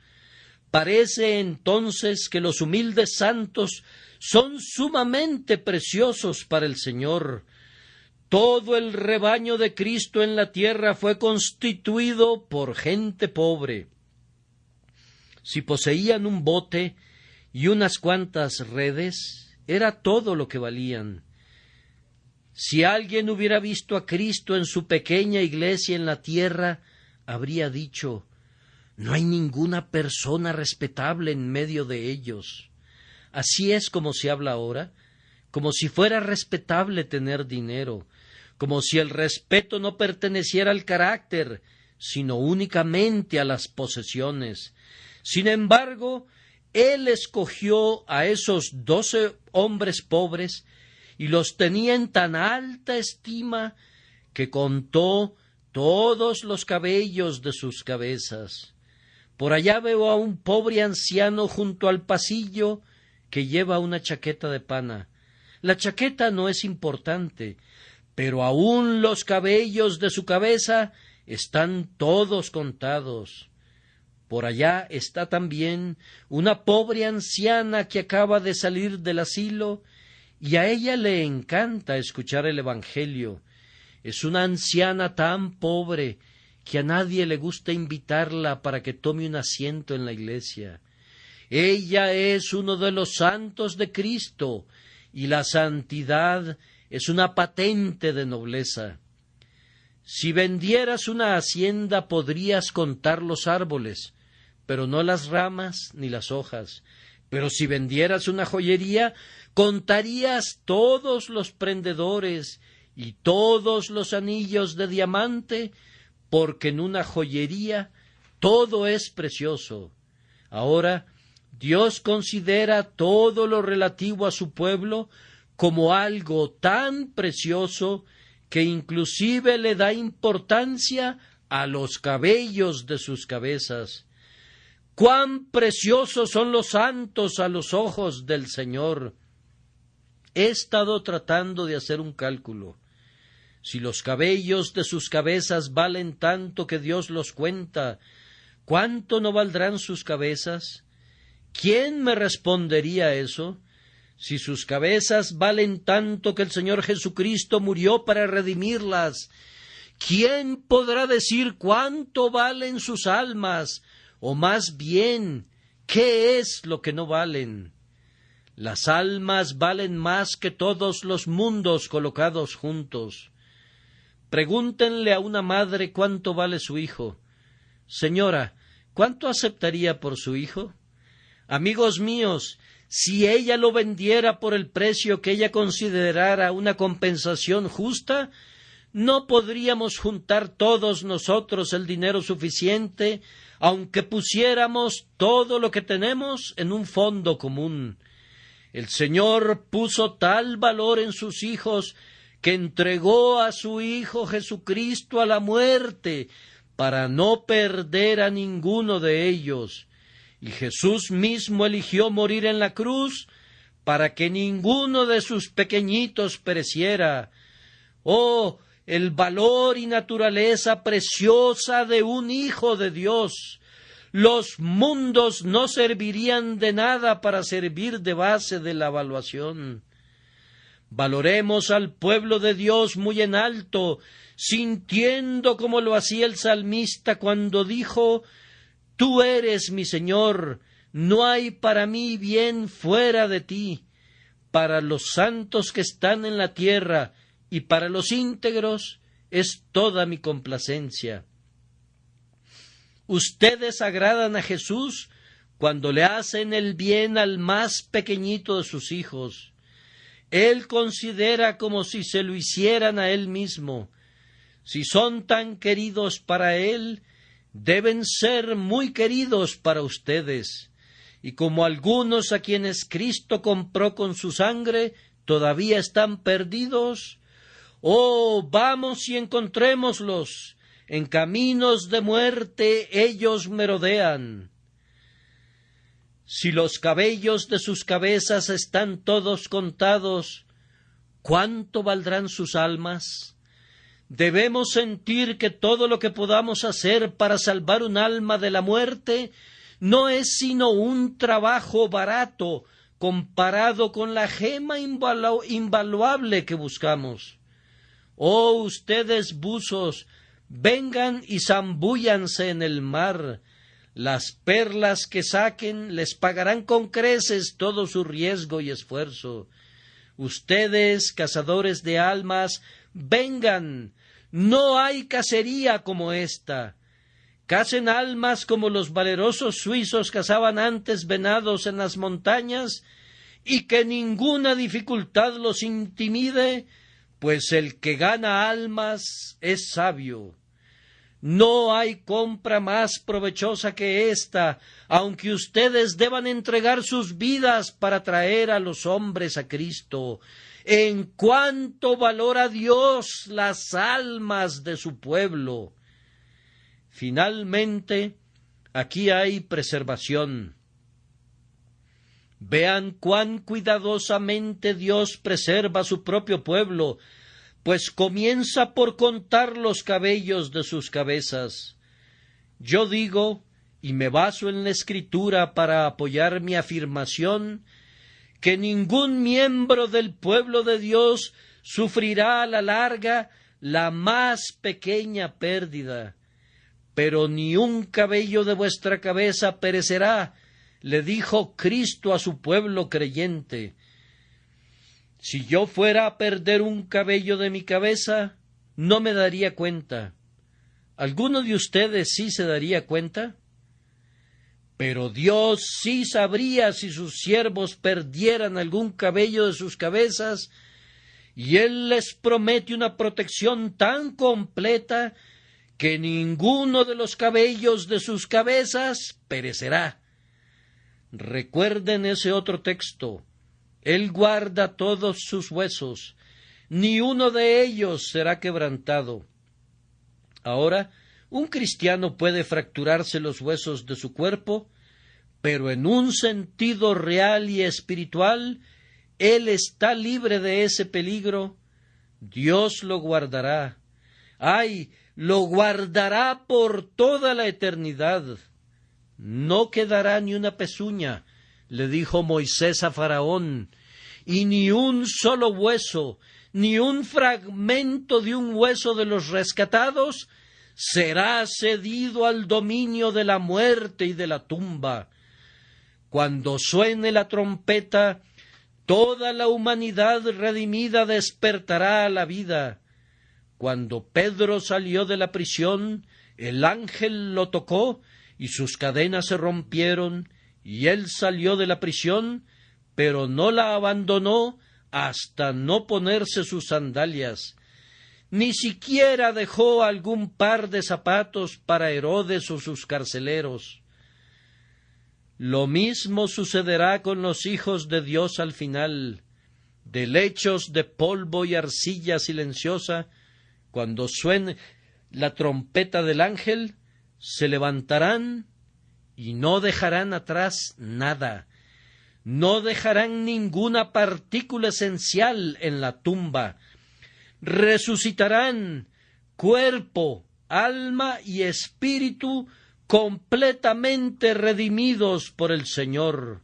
Parece entonces que los humildes santos son sumamente preciosos para el Señor. Todo el rebaño de Cristo en la tierra fue constituido por gente pobre. Si poseían un bote y unas cuantas redes, era todo lo que valían. Si alguien hubiera visto a Cristo en su pequeña iglesia en la tierra, habría dicho: no hay ninguna persona respetable en medio de ellos. Así es como se habla ahora, como si fuera respetable tener dinero, como si el respeto no perteneciera al carácter, sino únicamente a las posesiones. Sin embargo, Él escogió a esos 12 hombres pobres y los tenía en tan alta estima que contó todos los cabellos de sus cabezas. Por allá veo a un pobre anciano junto al pasillo que lleva una chaqueta de pana. La chaqueta no es importante, pero aún los cabellos de su cabeza están todos contados. Por allá está también una pobre anciana que acaba de salir del asilo y a ella le encanta escuchar el Evangelio. Es una anciana tan pobre que a nadie le gusta invitarla para que tome un asiento en la iglesia. Ella es uno de los santos de Cristo y la santidad es una patente de nobleza. Si vendieras una hacienda podrías contar los árboles, pero no las ramas ni las hojas. Pero si vendieras una joyería, contarías todos los prendedores y todos los anillos de diamante, porque en una joyería todo es precioso. Ahora, Dios considera todo lo relativo a su pueblo como algo tan precioso que inclusive le da importancia a los cabellos de sus cabezas. ¡Cuán preciosos son los santos a los ojos del Señor! He estado tratando de hacer un cálculo. Si los cabellos de sus cabezas valen tanto que Dios los cuenta, ¿cuánto no valdrán sus cabezas? ¿Quién me respondería eso? Si sus cabezas valen tanto que el Señor Jesucristo murió para redimirlas, ¿quién podrá decir cuánto valen sus almas? O más bien, ¿qué es lo que no valen? Las almas valen más que todos los mundos colocados juntos. Pregúntenle a una madre cuánto vale su hijo. Señora, ¿cuánto aceptaría por su hijo? Amigos míos, si ella lo vendiera por el precio que ella considerara una compensación justa, no podríamos juntar todos nosotros el dinero suficiente, aunque pusiéramos todo lo que tenemos en un fondo común. El Señor puso tal valor en sus hijos que entregó a su Hijo Jesucristo a la muerte para no perder a ninguno de ellos. Y Jesús mismo eligió morir en la cruz para que ninguno de sus pequeñitos pereciera. ¡Oh, el valor y naturaleza preciosa de un Hijo de Dios! Los mundos no servirían de nada para servir de base de la evaluación. Valoremos al pueblo de Dios muy en alto, sintiendo como lo hacía el salmista cuando dijo: Tú eres mi Señor, no hay para mí bien fuera de ti. Para los santos que están en la tierra y para los íntegros es toda mi complacencia. Ustedes agradan a Jesús cuando le hacen el bien al más pequeñito de sus hijos. Él considera como si se lo hicieran a Él mismo. Si son tan queridos para Él, deben ser muy queridos para ustedes. Y como algunos a quienes Cristo compró con su sangre, todavía están perdidos? ¡Oh, vamos y encontrémoslos! En caminos de muerte ellos merodean. Si los cabellos de sus cabezas están todos contados, ¿cuánto valdrán sus almas? Debemos sentir que todo lo que podamos hacer para salvar un alma de la muerte no es sino un trabajo barato comparado con la gema invaluable que buscamos. Oh, ustedes buzos, vengan y zambúllanse en el mar. Las perlas que saquen les pagarán con creces todo su riesgo y esfuerzo. Ustedes, cazadores de almas, vengan. No hay cacería como esta. Cacen almas como los valerosos suizos cazaban antes venados en las montañas, y que ninguna dificultad los intimide, pues el que gana almas es sabio. No hay compra más provechosa que esta, aunque ustedes deban entregar sus vidas para traer a los hombres a Cristo. En cuánto valora Dios las almas de su pueblo. Finalmente, aquí hay preservación. Vean cuán cuidadosamente Dios preserva a su propio pueblo, pues comienza por contar los cabellos de sus cabezas. Yo digo, y me baso en la Escritura para apoyar mi afirmación, que ningún miembro del pueblo de Dios sufrirá a la larga la más pequeña pérdida. Pero ni un cabello de vuestra cabeza perecerá, le dijo Cristo a su pueblo creyente. Si yo fuera a perder un cabello de mi cabeza, no me daría cuenta. ¿Alguno de ustedes sí se daría cuenta? Pero Dios sí sabría si sus siervos perdieran algún cabello de sus cabezas, y Él les promete una protección tan completa que ninguno de los cabellos de sus cabezas perecerá. Recuerden ese otro texto. Él guarda todos sus huesos, ni uno de ellos será quebrantado. Ahora, un cristiano puede fracturarse los huesos de su cuerpo, pero en un sentido real y espiritual, él está libre de ese peligro. Dios lo guardará. ¡Ay! Lo guardará por toda la eternidad. No quedará ni una pezuña, le dijo Moisés a Faraón, y ni un solo hueso, ni un fragmento de un hueso de los rescatados será cedido al dominio de la muerte y de la tumba. Cuando suene la trompeta, toda la humanidad redimida despertará a la vida. Cuando Pedro salió de la prisión, el ángel lo tocó y sus cadenas se rompieron, y él salió de la prisión, pero no la abandonó hasta no ponerse sus sandalias. Ni siquiera dejó algún par de zapatos para Herodes o sus carceleros. Lo mismo sucederá con los hijos de Dios al final. De lechos de polvo y arcilla silenciosa, cuando suene la trompeta del ángel, se levantarán y no dejarán atrás nada. No dejarán ninguna partícula esencial en la tumba. Resucitarán cuerpo, alma y espíritu completamente redimidos por el Señor.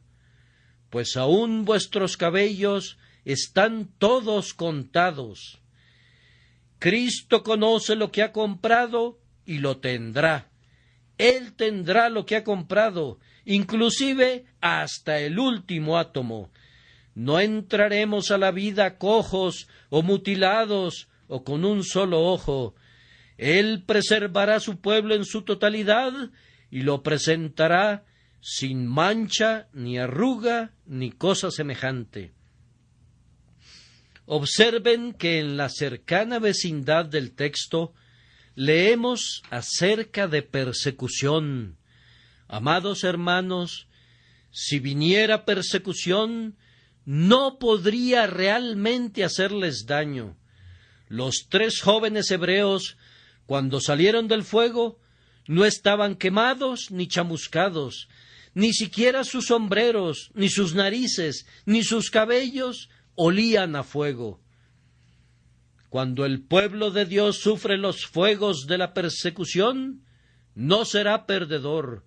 Pues aún vuestros cabellos están todos contados. Cristo conoce lo que ha comprado y lo tendrá. Él tendrá lo que ha comprado, inclusive hasta el último átomo. No entraremos a la vida cojos o mutilados o con un solo ojo. Él preservará su pueblo en su totalidad y lo presentará sin mancha, ni arruga, ni cosa semejante. Observen que en la cercana vecindad del texto leemos acerca de persecución. Amados hermanos, si viniera persecución, no podría realmente hacerles daño. Los 3 jóvenes hebreos, cuando salieron del fuego, no estaban quemados ni chamuscados, ni siquiera sus sombreros, ni sus narices, ni sus cabellos olían a fuego. Cuando el pueblo de Dios sufre los fuegos de la persecución, no será perdedor.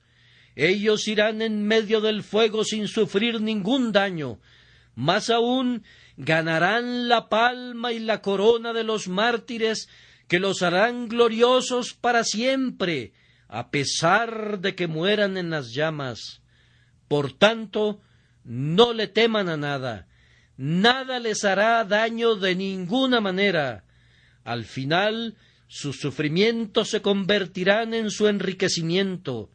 Ellos irán en medio del fuego sin sufrir ningún daño. Más aún, ganarán la palma y la corona de los mártires, que los harán gloriosos para siempre, a pesar de que mueran en las llamas. Por tanto, no le teman a nada. Nada les hará daño de ninguna manera. Al final, sus sufrimientos se convertirán en su enriquecimiento.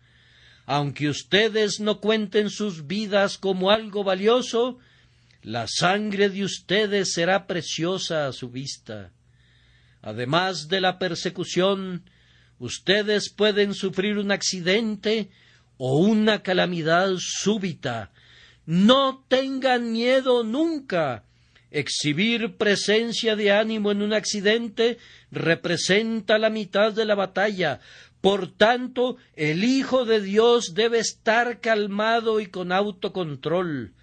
Aunque ustedes no cuenten sus vidas como algo valioso, la sangre de ustedes será preciosa a su vista. Además de la persecución, ustedes pueden sufrir un accidente o una calamidad súbita. No tengan miedo nunca. Exhibir presencia de ánimo en un accidente representa la mitad de la batalla. Por tanto, el Hijo de Dios debe estar calmado y con autocontrol,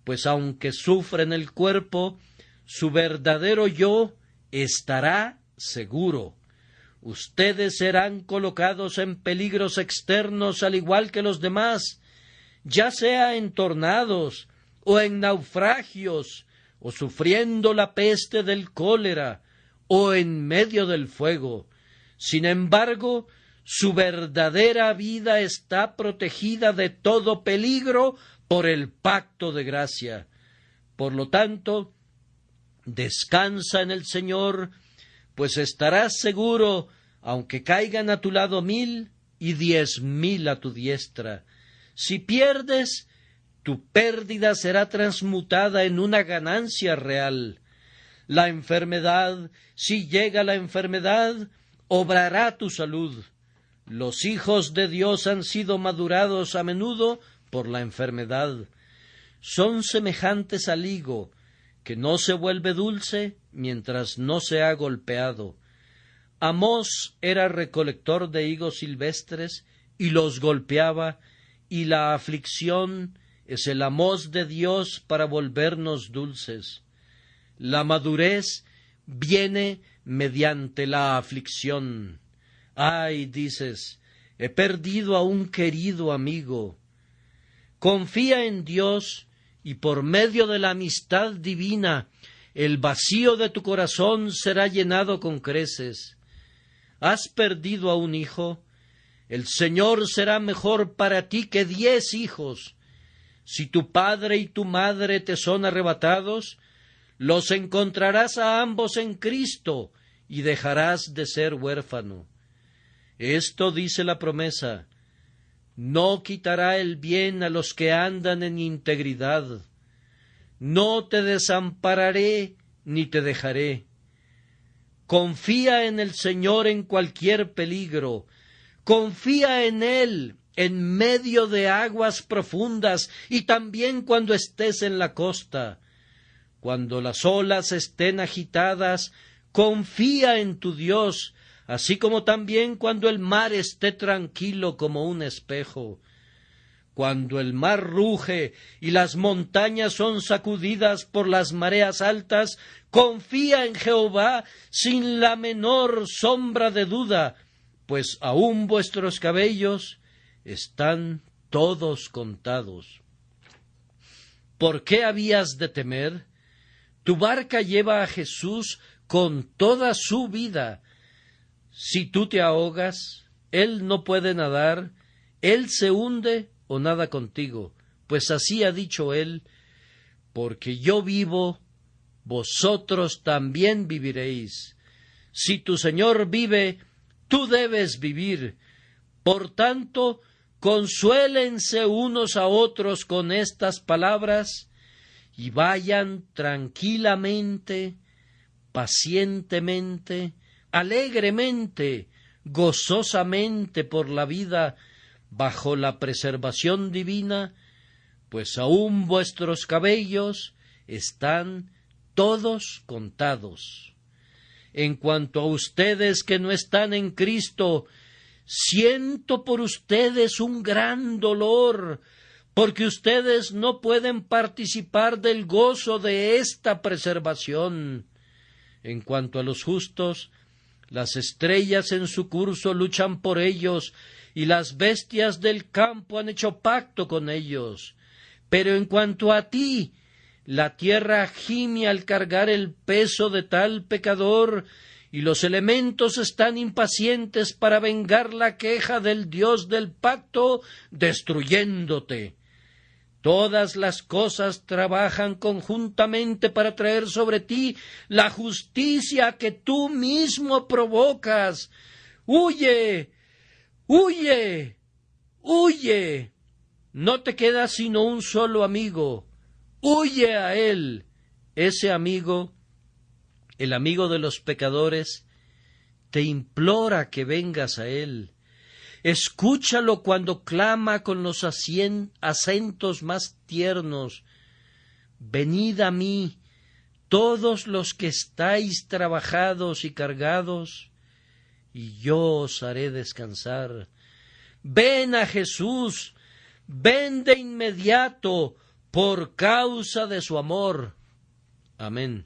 pues aunque sufra en el cuerpo, su verdadero yo estará seguro. Ustedes serán colocados en peligros externos al igual que los demás, ya sea en tornados o en naufragios, o sufriendo la peste del cólera, o en medio del fuego. Sin embargo, su verdadera vida está protegida de todo peligro por el pacto de gracia. Por lo tanto, descansa en el Señor, pues estarás seguro, aunque caigan a tu lado 1000 y 10,000 a tu diestra. Si pierdes, tu pérdida será transmutada en una ganancia real. La enfermedad, si llega la enfermedad, obrará tu salud. Los hijos de Dios han sido madurados a menudo por la enfermedad. Son semejantes al higo, que no se vuelve dulce mientras no se ha golpeado. Amós era recolector de higos silvestres y los golpeaba, y la aflicción es el Amós de Dios para volvernos dulces. La madurez viene mediante la aflicción. Ay, dices, he perdido a un querido amigo. Confía en Dios y por medio de la amistad divina el vacío de tu corazón será llenado con creces. ¿Has perdido a un hijo? El Señor será mejor para ti que 10 hijos. Si tu padre y tu madre te son arrebatados, los encontrarás a ambos en Cristo y dejarás de ser huérfano. Esto dice la promesa: no quitará el bien a los que andan en integridad. No te desampararé ni te dejaré. Confía en el Señor en cualquier peligro. Confía en Él en medio de aguas profundas y también cuando estés en la costa. Cuando las olas estén agitadas, confía en tu Dios, así como también cuando el mar esté tranquilo como un espejo. Cuando el mar ruge y las montañas son sacudidas por las mareas altas, confía en Jehová sin la menor sombra de duda, pues aún vuestros cabellos están todos contados. ¿Por qué habías de temer? Tu barca lleva a Jesús con toda su vida. Si tú te ahogas, Él no puede nadar, Él se hunde o nada contigo, pues así ha dicho Él: porque yo vivo, vosotros también viviréis. Si tu Señor vive, tú debes vivir. Por tanto, consuélense unos a otros con estas palabras y vayan tranquilamente, pacientemente, alegremente, gozosamente por la vida bajo la preservación divina, pues aún vuestros cabellos están todos contados. En cuanto a ustedes que no están en Cristo, siento por ustedes un gran dolor, porque ustedes no pueden participar del gozo de esta preservación. En cuanto a los justos, las estrellas en su curso luchan por ellos, y las bestias del campo han hecho pacto con ellos. Pero en cuanto a ti, la tierra gime al cargar el peso de tal pecador, y los elementos están impacientes para vengar la queja del Dios del pacto, destruyéndote. Todas las cosas trabajan conjuntamente para traer sobre ti la justicia que tú mismo provocas. ¡Huye! ¡Huye! ¡Huye! No te queda sino un solo amigo. ¡Huye a él! Ese amigo, el amigo de los pecadores, te implora que vengas a él. Escúchalo cuando clama con los acentos más tiernos. Venid a mí, todos los que estáis trabajados y cargados, y yo os haré descansar. Ven a Jesús, ven de inmediato, por causa de su amor. Amén.